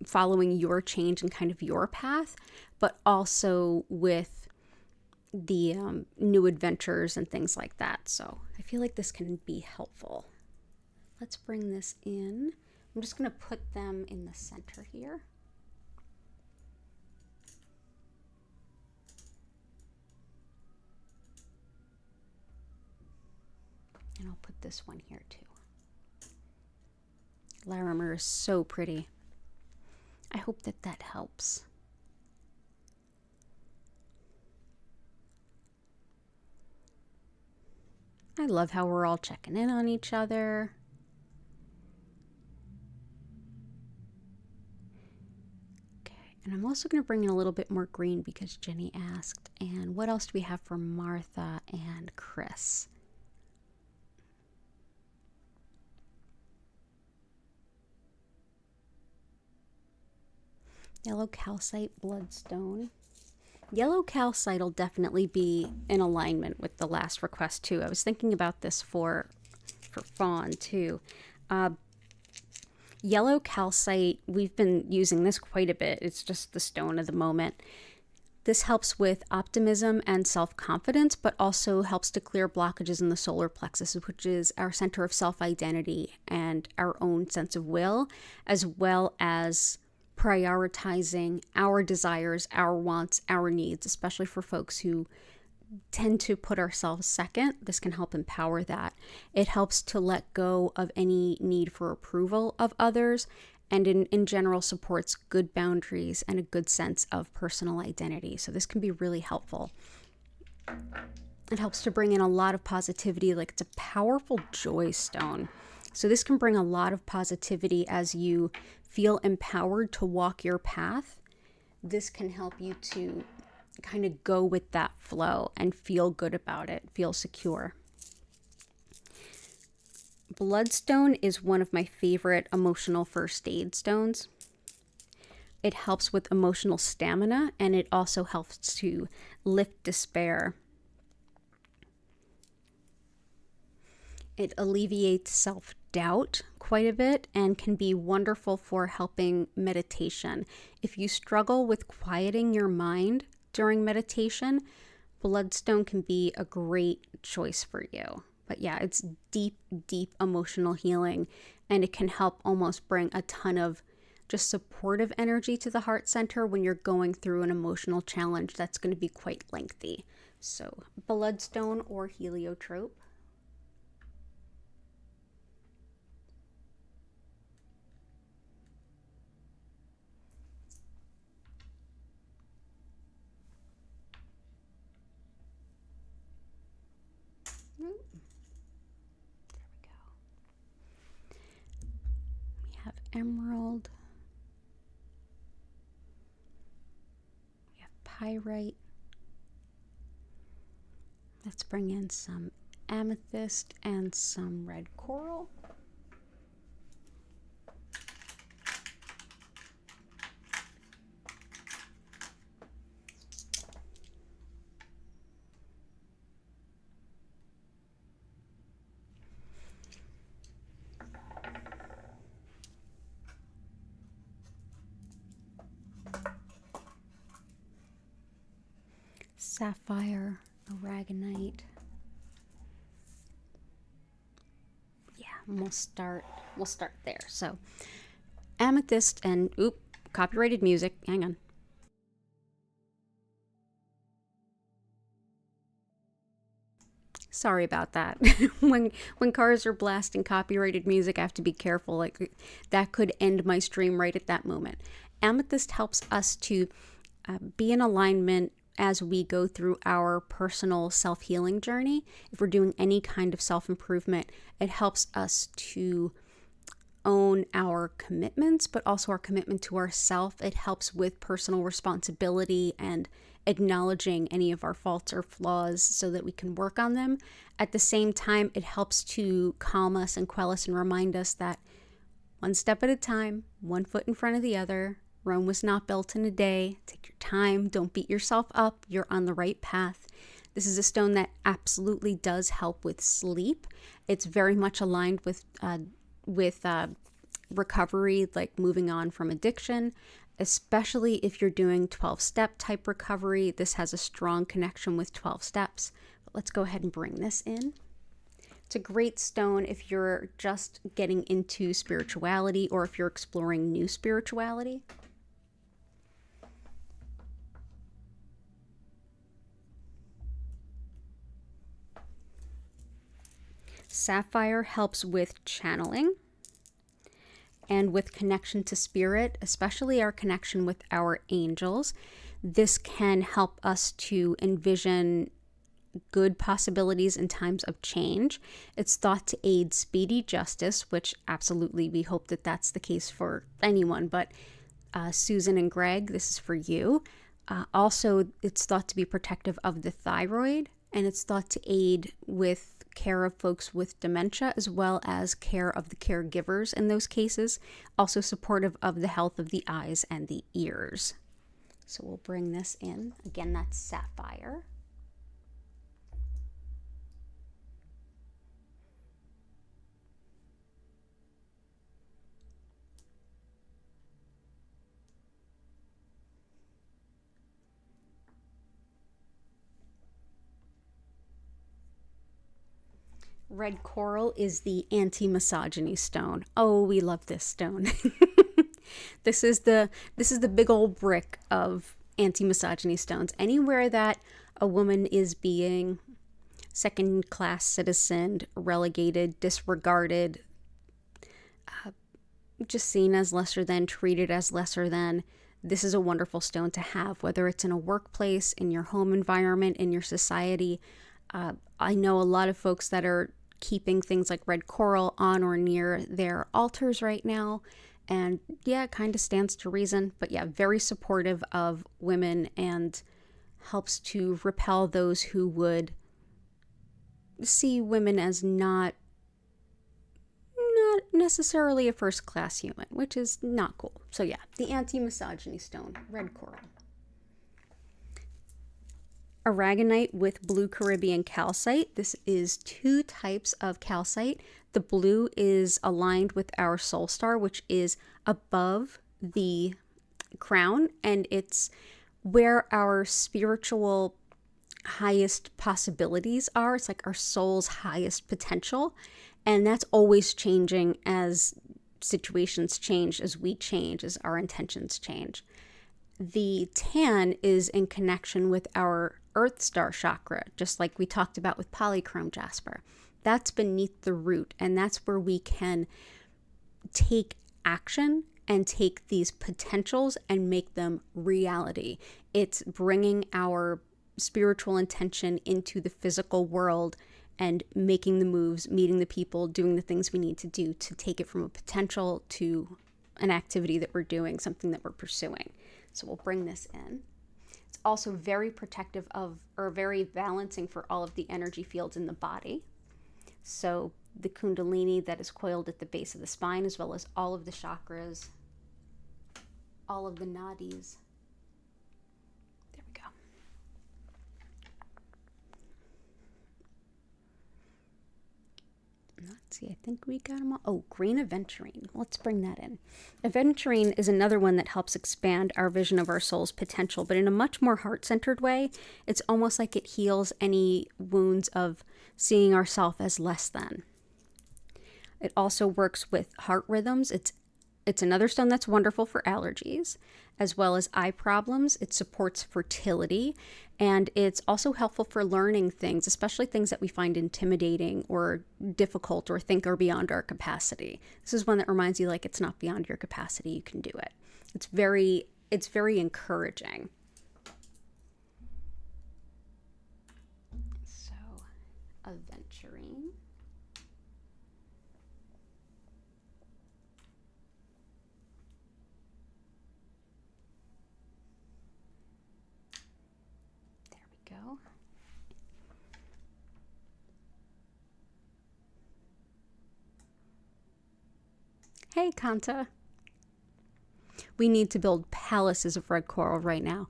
following your change and kind of your path, but also with the new adventures and things like that. So I feel like this can be helpful. Let's bring this in. I'm just going to put them in the center here. And I'll put this one here too. Larimar is so pretty. I hope that helps. I love how we're all checking in on each other. Okay, and I'm also going to bring in a little bit more green because Jenny asked. And what else do we have for Martha and Chris? Yellow calcite bloodstone. Yellow calcite will definitely be in alignment with the last request too. I was thinking about this for Fawn too. Yellow calcite, we've been using this quite a bit. It's just the stone of the moment. This helps with optimism and self-confidence, but also helps to clear blockages in the solar plexus, which is our center of self-identity and our own sense of will, as well as prioritizing our desires, our wants, our needs, especially for folks who tend to put ourselves second. This can help empower that. It helps to let go of any need for approval of others, and in general supports good boundaries and a good sense of personal identity. So this can be really helpful. It helps to bring in a lot of positivity, like it's a powerful joy stone. So this can bring a lot of positivity as you feel empowered to walk your path. This can help you to kind of go with that flow and feel good about it, feel secure. Bloodstone is one of my favorite emotional first aid stones. It helps with emotional stamina, and it also helps to lift despair. It alleviates self-doubt quite a bit and can be wonderful for helping meditation. If you struggle with quieting your mind during meditation, bloodstone can be a great choice for you. But yeah, it's deep, deep emotional healing, and it can help almost bring a ton of just supportive energy to the heart center when you're going through an emotional challenge that's going to be quite lengthy. So bloodstone or heliotrope. There we go. We have emerald. We have pyrite. Let's bring in some amethyst and some red coral. Sapphire, aragonite. Yeah, and we'll start there. So amethyst and copyrighted music. Hang on. Sorry about that. when cars are blasting copyrighted music, I have to be careful. Like, that could end my stream right at that moment. Amethyst helps us to be in alignment as we go through our personal self-healing journey. If we're doing any kind of self-improvement, it helps us to own our commitments, but also our commitment to ourself. It helps with personal responsibility and acknowledging any of our faults or flaws so that we can work on them. At the same time, it helps to calm us and quell us and remind us that one step at a time, one foot in front of the other. Rome was not built in a day. Take your time. Don't beat yourself up. You're on the right path. This is a stone that absolutely does help with sleep. It's very much aligned with recovery, like moving on from addiction, especially if you're doing 12-step type recovery. This has a strong connection with 12 steps. But let's go ahead and bring this in. It's a great stone if you're just getting into spirituality or if you're exploring new spirituality. Sapphire helps with channeling and with connection to spirit, especially our connection with our angels. This can help us to envision good possibilities in times of change. It's thought to aid speedy justice, which absolutely we hope that that's the case for anyone, but Susan and Greg, this is for you. Also, it's thought to be protective of the thyroid, and it's thought to aid with care of folks with dementia, as well as care of the caregivers in those cases. Also supportive of the health of the eyes and the ears. So we'll bring this in. Again, that's sapphire. Red coral is the anti-misogyny stone. Oh, we love this stone. This is the big old brick of anti-misogyny stones. Anywhere that a woman is being second-class citizened, relegated, disregarded, just seen as lesser than, treated as lesser than, this is a wonderful stone to have, whether it's in a workplace, in your home environment, in your society. I know a lot of folks that are keeping things like red coral on or near their altars right now. And yeah, it kind of stands to reason. But yeah, very supportive of women and helps to repel those who would see women as not necessarily a first-class human, which is not cool. So yeah, the anti-misogyny stone, red coral. Aragonite with blue Caribbean calcite. This is 2 types of calcite. The blue is aligned with our soul star, which is above the crown, and it's where our spiritual highest possibilities are. It's like our soul's highest potential, and that's always changing as situations change, as we change, as our intentions change. The tan is in connection with our Earth Star chakra, just like we talked about with polychrome jasper. That's beneath the root, and that's where we can take action and take these potentials and make them reality. It's bringing our spiritual intention into the physical world and making the moves, meeting the people, doing the things we need to do to take it from a potential to an activity that we're doing, something that we're pursuing. So we'll bring this in. It's also very protective of, or very balancing for all of the energy fields in the body. So the kundalini that is coiled at the base of the spine, as well as all of the chakras, all of the nadis. There we go. Let's see, I think we got them all. Oh, green aventurine. Let's bring that in. Aventurine is another one that helps expand our vision of our soul's potential, but in a much more heart-centered way. It's almost like it heals any wounds of seeing ourselves as less than. It also works with heart rhythms. It's another stone that's wonderful for allergies, as well as eye problems. It supports fertility, and it's also helpful for learning things, especially things that we find intimidating or difficult or think are beyond our capacity. This is one that reminds you, like, it's not beyond your capacity, you can do it. It's very encouraging. So, aventurine. Go. Hey, Kanta. We need to build palaces of red coral right now.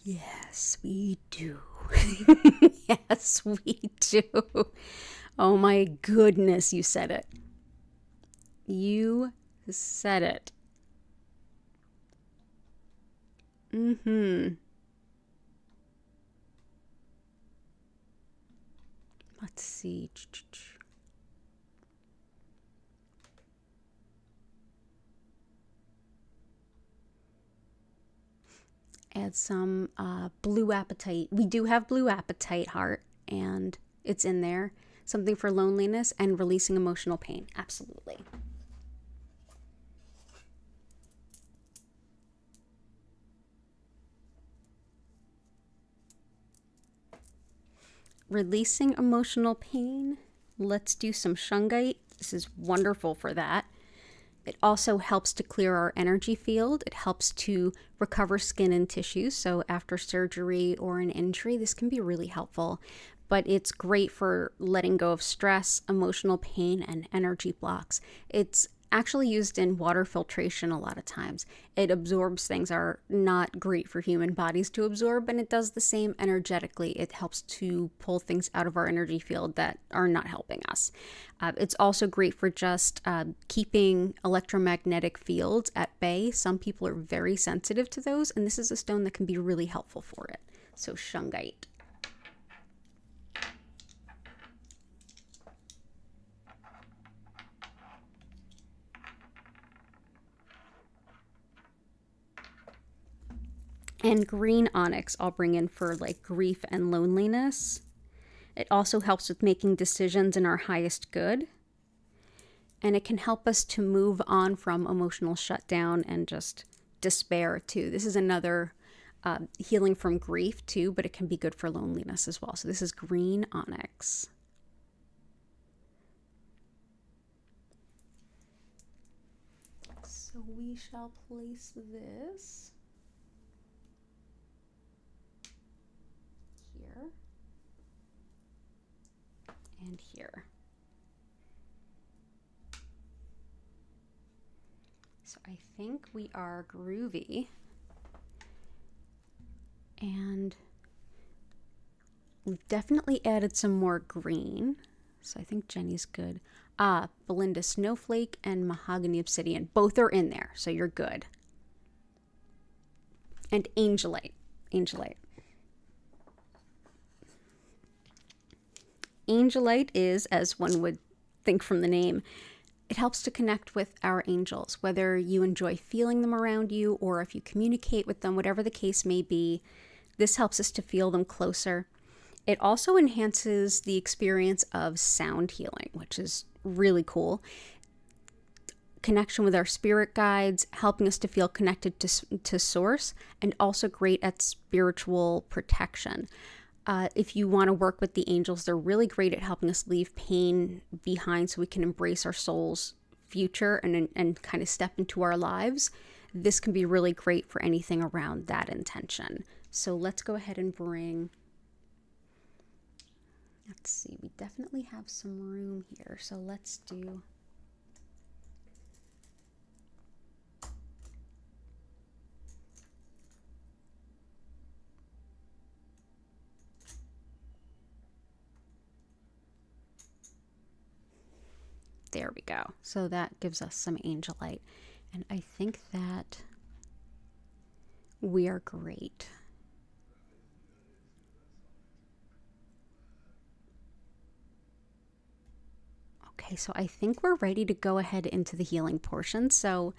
Yes, we do. Yes, we do. Oh my goodness, you said it. You said it. Let's see. Add some blue apatite. We do have blue apatite heart, and it's in there. Something for loneliness and releasing emotional pain. Absolutely. Releasing emotional pain. Let's do some shungite. This is wonderful for that. It also helps to clear our energy field. It helps to recover skin and tissues. So after surgery or an injury, this can be really helpful. But it's great for letting go of stress, emotional pain, and energy blocks. It's actually used in water filtration a lot of times. It absorbs things that are not great for human bodies to absorb, and it does the same energetically. It helps to pull things out of our energy field that are not helping us. It's also great for just keeping electromagnetic fields at bay. Some people are very sensitive to those, and this is a stone that can be really helpful for it. So shungite. And green onyx I'll bring in for like grief and loneliness. It also helps with making decisions in our highest good. And it can help us to move on from emotional shutdown and just despair too. This is another healing from grief too, but it can be good for loneliness as well. So this is green onyx. So we shall place this here and here. So I think we are groovy. And we've definitely added some more green. So I think Jenny's good. Belinda Snowflake and Mahogany Obsidian. Both are in there, so you're good. And Angelite. Angelite is, as one would think from the name, it helps to connect with our angels, whether you enjoy feeling them around you or if you communicate with them, whatever the case may be. This helps us to feel them closer. It also enhances the experience of sound healing, which is really cool. Connection with our spirit guides, helping us to feel connected to source, and also great at spiritual protection. If you want to work with the angels, they're really great at helping us leave pain behind so we can embrace our soul's future and kind of step into our lives. This can be really great for anything around that intention. So let's go ahead and bring, let's see, we definitely have some room here. So let's do, there we go. So that gives us some Angelite. And I think that we are great. Okay, so I think we're ready to go ahead into the healing portion. So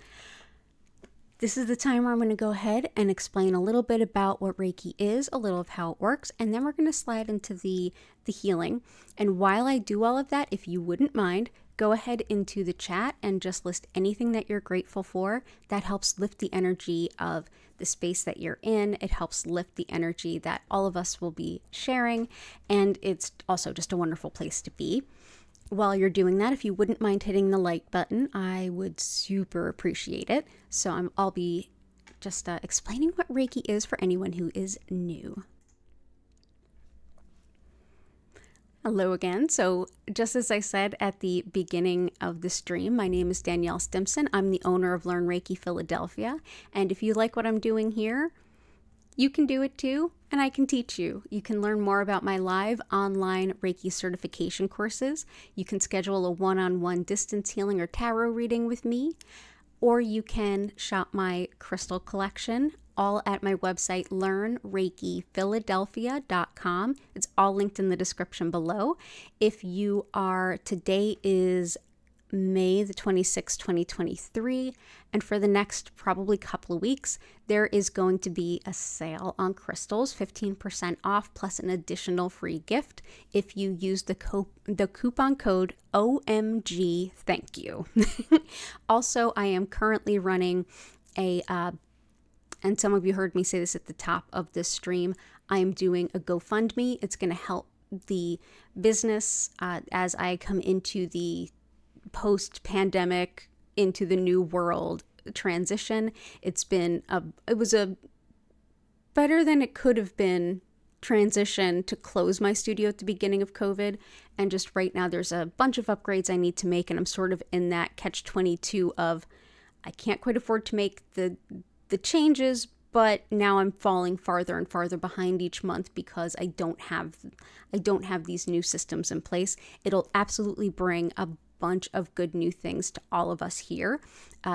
this is the time where I'm going to go ahead and explain a little bit about what Reiki is, a little of how it works, and then we're going to slide into the healing. And while I do all of that, if you wouldn't mind, go ahead into the chat and just list anything that you're grateful for. That helps lift the energy of the space that you're in. It helps lift the energy that all of us will be sharing. And it's also just a wonderful place to be. While you're doing that, if you wouldn't mind hitting the like button, I would super appreciate it. So I'll be just explaining what Reiki is for anyone who is new. Hello again. So just as I said at the beginning of the stream, my name is Danielle Stimpson. I'm the owner of Learn Reiki Philadelphia. And if you like what I'm doing here, you can do it too, and I can teach you. You can learn more about my live online Reiki certification courses. You can schedule a one-on-one distance healing or tarot reading with me, or you can shop my crystal collection, all at my website, learnreikiphiladelphia.com. It's all linked in the description below. If you are, today is May the 26th, 2023, and for the next probably couple of weeks, there is going to be a sale on crystals, 15% off plus an additional free gift if you use the coupon code OMG thank you. Also, I am currently running a and some of you heard me say this at the top of this stream, I am doing a GoFundMe. It's going to help the business as I come into the post-pandemic, into the new world transition. It was a better than it could have been transition to close my studio at the beginning of COVID. And just right now there's a bunch of upgrades I need to make, and I'm sort of in that catch-22 of I can't quite afford to make the changes, but now I'm falling farther and farther behind each month because I don't have these new systems in place. It'll absolutely bring a bunch of good new things to all of us here.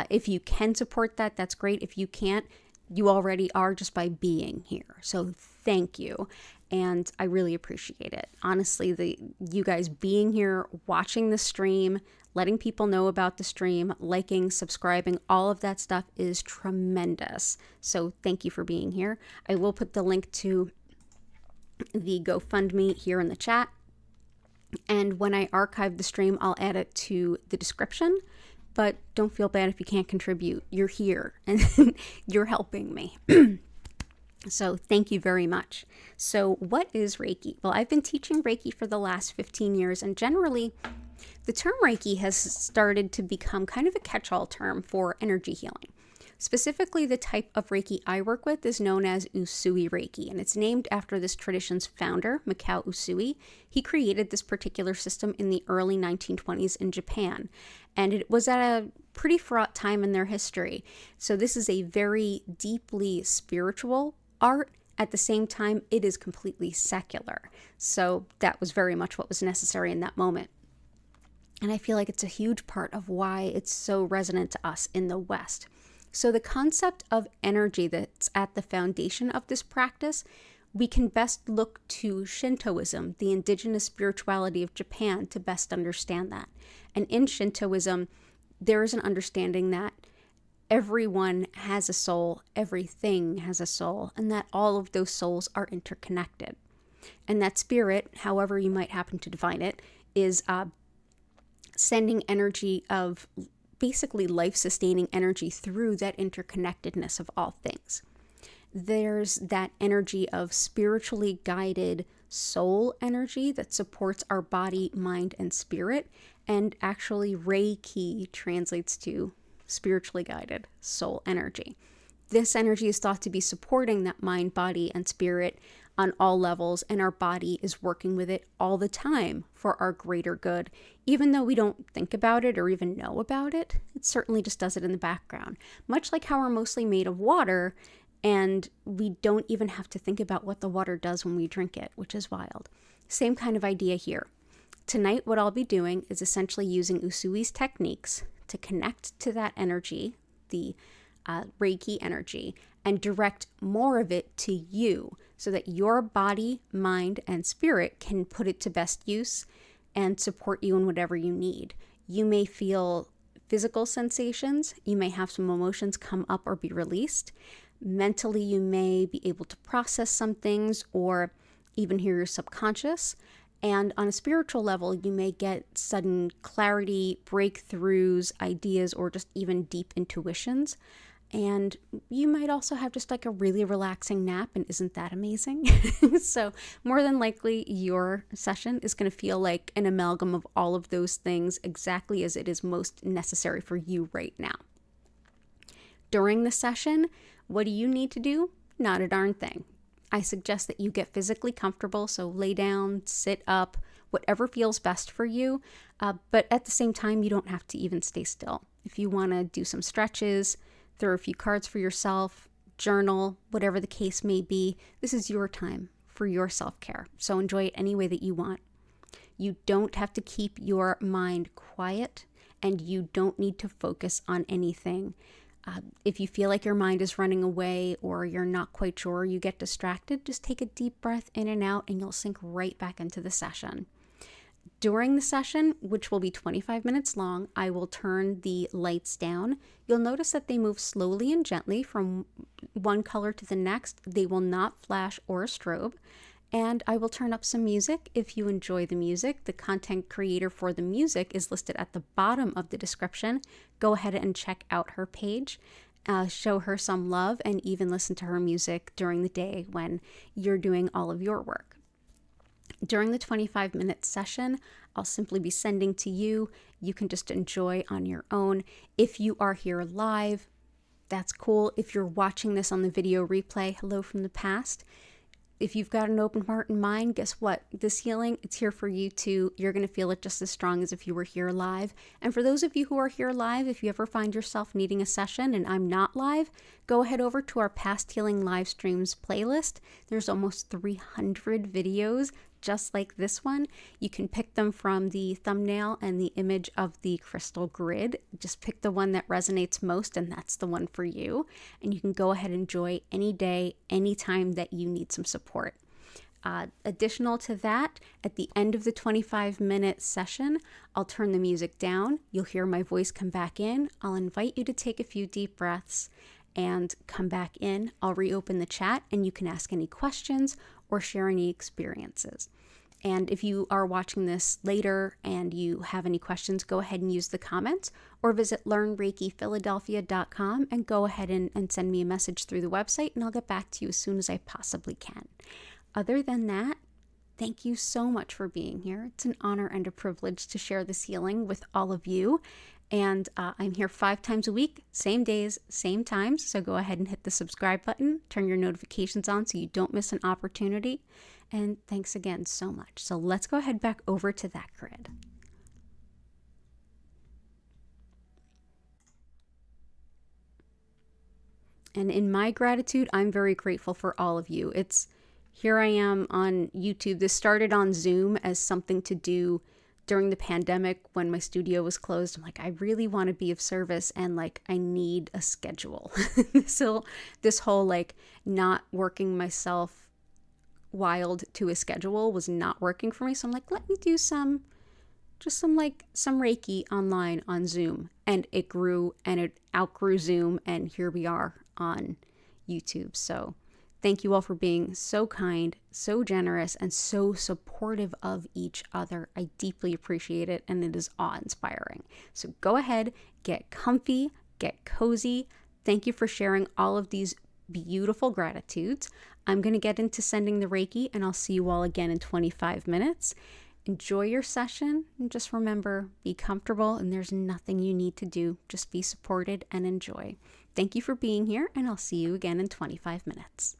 If you can support that, that's great. If you can't, you already are just by being here. So thank you. And I really appreciate it. Honestly, you guys being here, watching the stream, letting people know about the stream, liking, subscribing, all of that stuff is tremendous. So thank you for being here. I will put the link to the GoFundMe here in the chat. And when I archive the stream, I'll add it to the description. But don't feel bad if you can't contribute. You're here and you're helping me. So thank you very much. So what is Reiki? Well, I've been teaching Reiki for the last 15 years, and generally the term Reiki has started to become kind of a catch-all term for energy healing. Specifically, the type of Reiki I work with is known as Usui Reiki, and it's named after this tradition's founder, Mikao Usui. He created this particular system in the early 1920s in Japan, and it was at pretty fraught time in their history. So this is a very deeply spiritual art. At the same time, it is completely secular. So that was very much what was necessary in that moment. And I feel like it's a huge part of why it's so resonant to us in the West. So the concept of energy that's at the foundation of this practice, we can best look to Shintoism, the indigenous spirituality of Japan, to best understand that. And in Shintoism, there is an understanding that everyone has a soul, everything has a soul, and that all of those souls are interconnected. And that spirit, however you might happen to define it, is sending energy of basically life-sustaining energy through that interconnectedness of all things. There's that energy of spiritually guided soul energy that supports our body, mind, and spirit. And actually, Reiki translates to spiritually guided soul energy. This energy is thought to be supporting that mind, body, and spirit on all levels, and our body is working with it all the time for our greater good. Even though we don't think about it or even know about it, it certainly just does it in the background. Much like how we're mostly made of water, and we don't even have to think about what the water does when we drink it, which is wild. Same kind of idea here. Tonight, what I'll be doing is essentially using Usui's techniques to connect to that energy, the Reiki energy, and direct more of it to you so that your body, mind, and spirit can put it to best use and support you in whatever you need. You may feel physical sensations. You may have some emotions come up or be released. Mentally, you may be able to process some things or even hear your subconscious. And on a spiritual level, you may get sudden clarity, breakthroughs, ideas, or just even deep intuitions. And you might also have just like a really relaxing nap, and isn't that amazing? So more than likely, your session is going to feel like an amalgam of all of those things exactly as it is most necessary for you right now. During the session, what do you need to do? Not a darn thing. I suggest that you get physically comfortable, so lay down, sit up, whatever feels best for you. But at the same time, you don't have to even stay still. If you want to do some stretches, throw a few cards for yourself, journal, whatever the case may be, this is your time for your self-care. So enjoy it any way that you want. You don't have to keep your mind quiet, and you don't need to focus on anything. If you feel like your mind is running away or you're not quite sure, you get distracted, just take a deep breath in and out and you'll sink right back into the session. During the session, which will be 25 minutes long, I will turn the lights down. You'll notice that they move slowly and gently from one color to the next. They will not flash or strobe. And I will turn up some music if you enjoy the music. The content creator for the music is listed at the bottom of the description. Go ahead and check out her page. Show her some love and even listen to her music during the day when you're doing all of your work. During the 25-minute session, I'll simply be sending to you. You can just enjoy on your own. If you are here live, that's cool. If you're watching this on the video replay, hello from the past. If you've got an open heart and mind, guess what? This healing, it's here for you too. You're going to feel it just as strong as if you were here live. And for those of you who are here live, if you ever find yourself needing a session and I'm not live, go ahead over to our past healing live streams playlist. There's almost 300 videos just like this one. You can pick them from the thumbnail and the image of the crystal grid. Just pick the one that resonates most, and that's the one for you. And you can go ahead and enjoy any day, anytime that you need some support. Additional to that, at the end of the 25-minute session, I'll turn the music down. You'll hear my voice come back in. I'll invite you to take a few deep breaths and come back in. I'll reopen the chat and you can ask any questions or share any experiences. And if you are watching this later and you have any questions, go ahead and use the comments or visit learnreikiphiladelphia.com and go ahead and send me a message through the website, and I'll get back to you as soon as I possibly can. Other than that, thank you so much for being here. It's an honor and a privilege to share this healing with all of you. And I'm here 5 times a week, same days, same times. So go ahead and hit the subscribe button, turn your notifications on so you don't miss an opportunity. And thanks again so much. So let's go ahead back over to that grid. And in my gratitude, I'm very grateful for all of you. Here I am on YouTube. This started on Zoom as something to do during the pandemic when my studio was closed. I'm like, I really want to be of service, and like, I need a schedule. So this whole like not working myself wild to a schedule was not working for me. So I'm like, let me do some Reiki online on Zoom. And it grew and it outgrew Zoom, and here we are on YouTube. So thank you all for being so kind, so generous, and so supportive of each other. I deeply appreciate it, and it is awe-inspiring. So go ahead, get comfy, get cozy. Thank you for sharing all of these beautiful gratitudes. I'm going to get into sending the Reiki, and I'll see you all again in 25 minutes. Enjoy your session, and just remember, be comfortable, and there's nothing you need to do. Just be supported and enjoy. Thank you for being here, and I'll see you again in 25 minutes.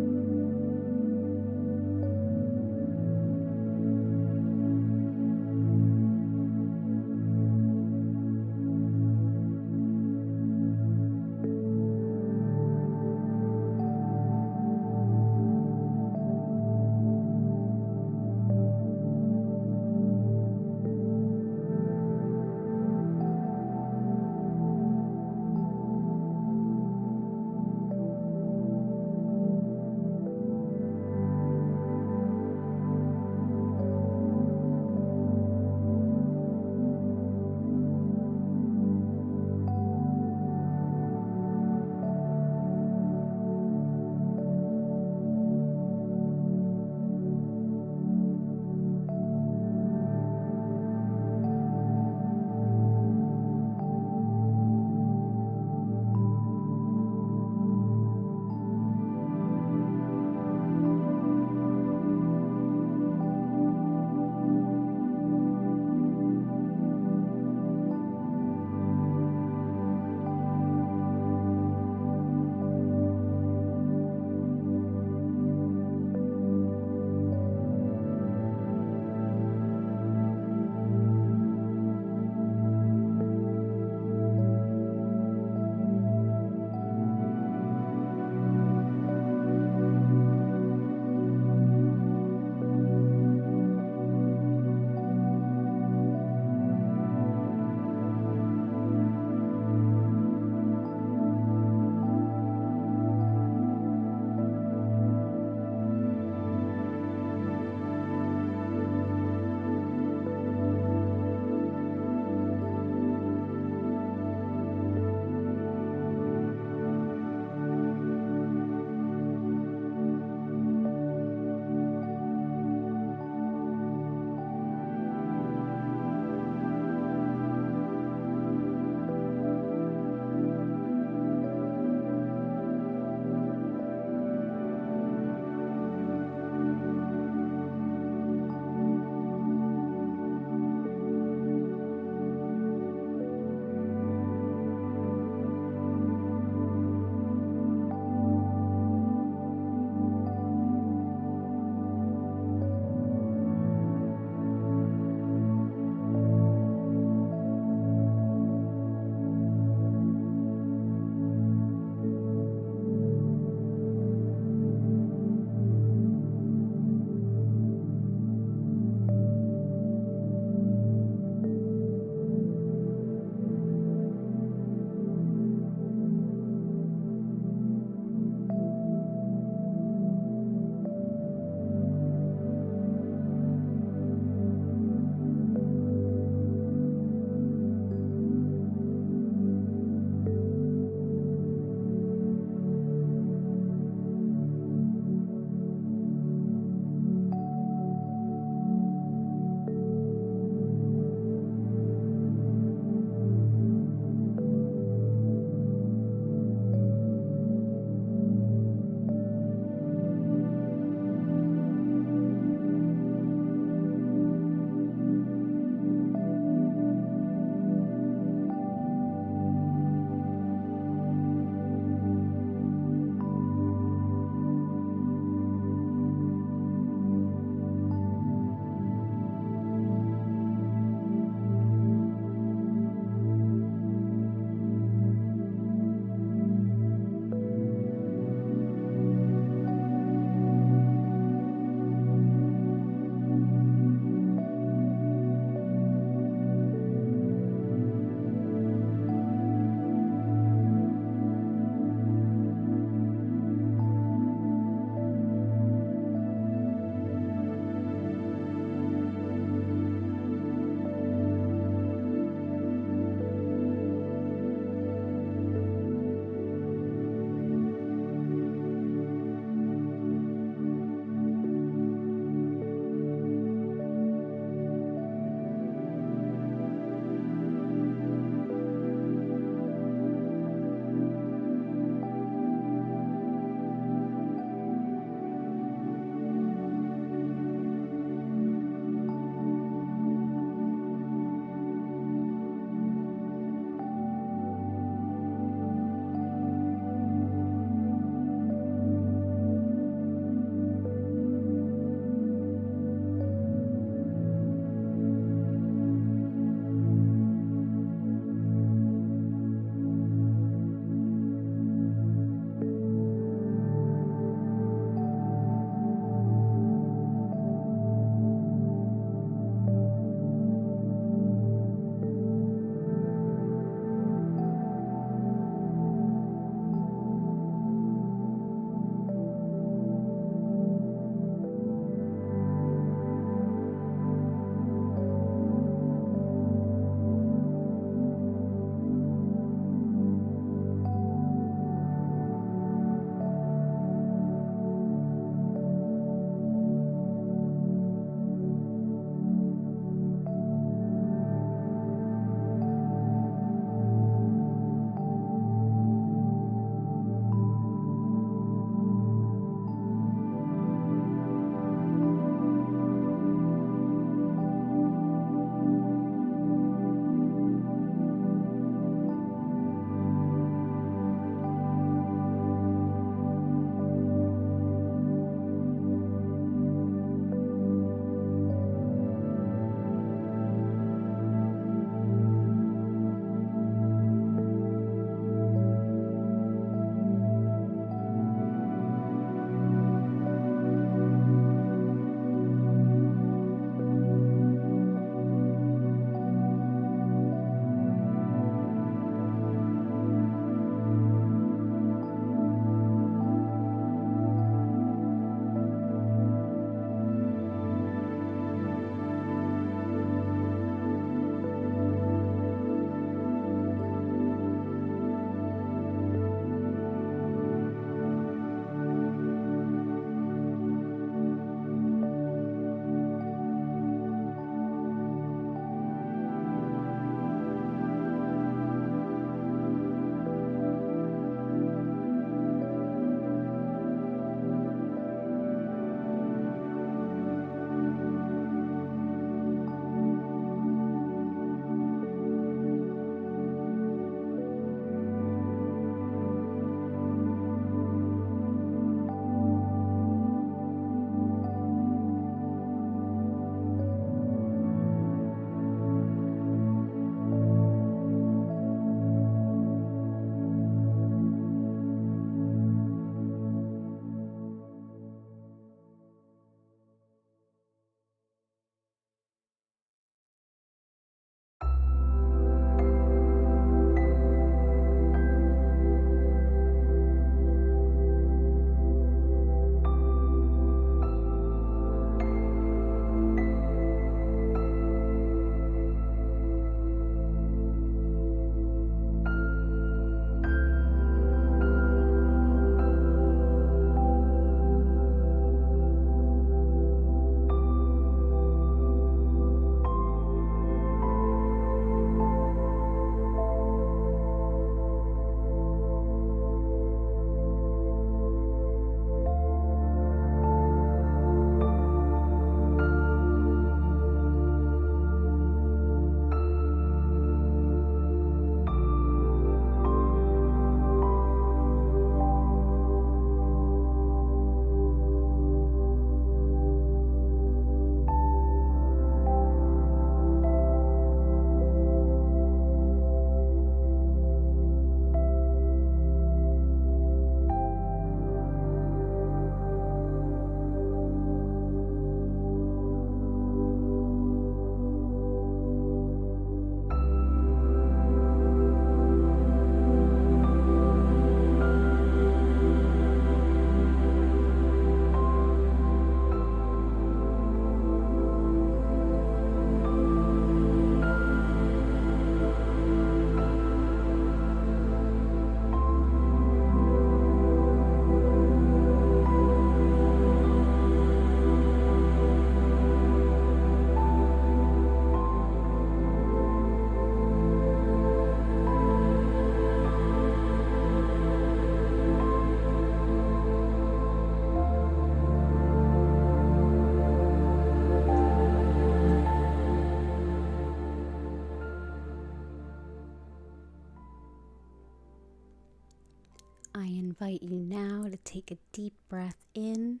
invite you now to take a deep breath in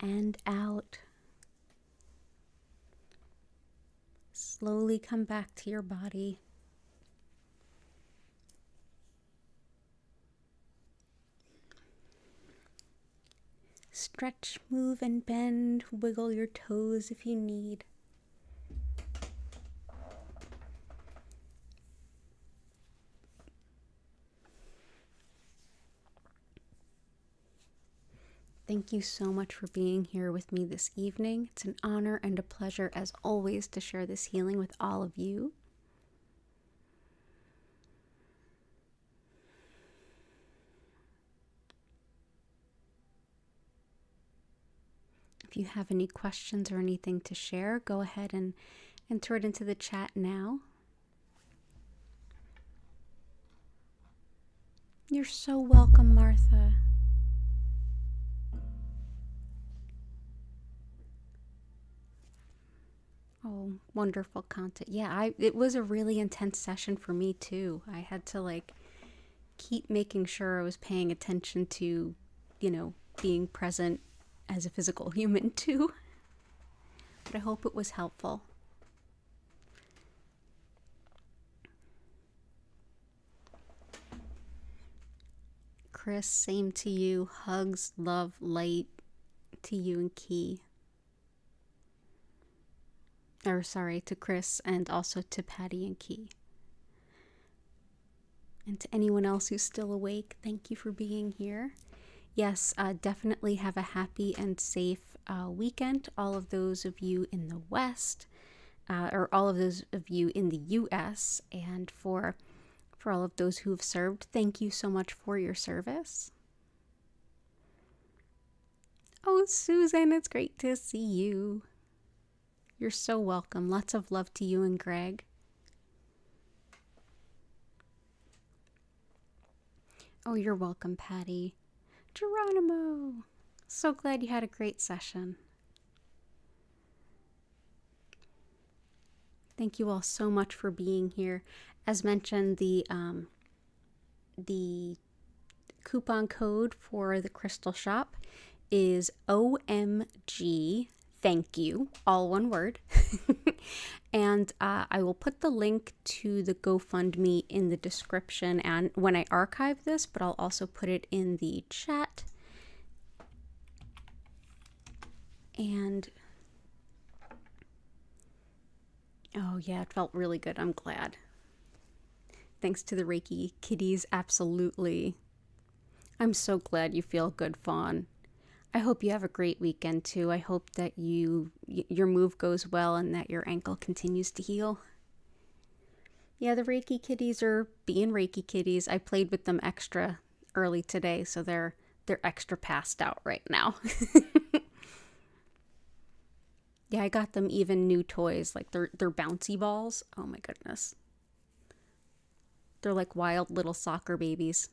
and out. Slowly come back to your body. Stretch, move, and bend. Wiggle your toes if you need. Thank you so much for being here with me this evening. It's an honor and a pleasure, as always, to share this healing with all of you. If you have any questions or anything to share, go ahead and enter it into the chat now. You're so welcome, Martha. Oh, wonderful content. Yeah, it was a really intense session for me too. I had to keep making sure I was paying attention to, being present as a physical human too. But I hope it was helpful. Chris, same to you. Hugs, love, light to you and Key. To Chris and also to Patty and Key. And to anyone else who's still awake, thank you for being here. Yes, definitely have a happy and safe weekend. All of those of you in the West, or all of those of you in the U.S., and for all of those who have served, thank you so much for your service. Oh, Susan, it's great to see you. You're so welcome. Lots of love to you and Greg. Oh, you're welcome, Patty. Geronimo, so glad you had a great session. Thank you all so much for being here. As mentioned, the coupon code for the crystal shop is OMG thank you, all one word. And I will put the link to the GoFundMe in the description and when I archive this, but I'll also put it in the chat. And oh yeah, it felt really good. I'm glad. Thanks to the Reiki kitties, absolutely. I'm so glad you feel good, Fawn. I hope you have a great weekend too. I hope that your move goes well and that your ankle continues to heal. Yeah, the Reiki kitties are being Reiki kitties. I played with them extra early today, so they're extra passed out right now. Yeah, I got them even new toys, like they're bouncy balls. Oh my goodness. They're like wild little soccer babies.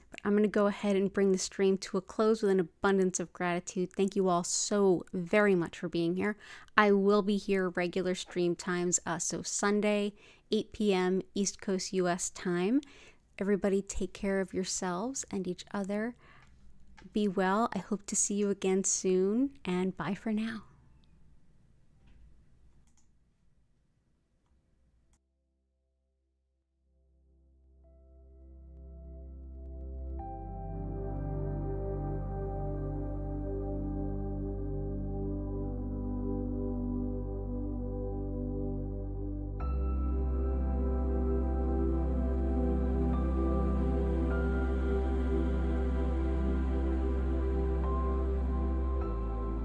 But I'm going to go ahead and bring the stream to a close with an abundance of gratitude. Thank you all so very much for being here. I will be here regular stream times, so Sunday, 8 p.m. East Coast U.S. time. Everybody take care of yourselves and each other. Be well. I hope to see you again soon, and bye for now.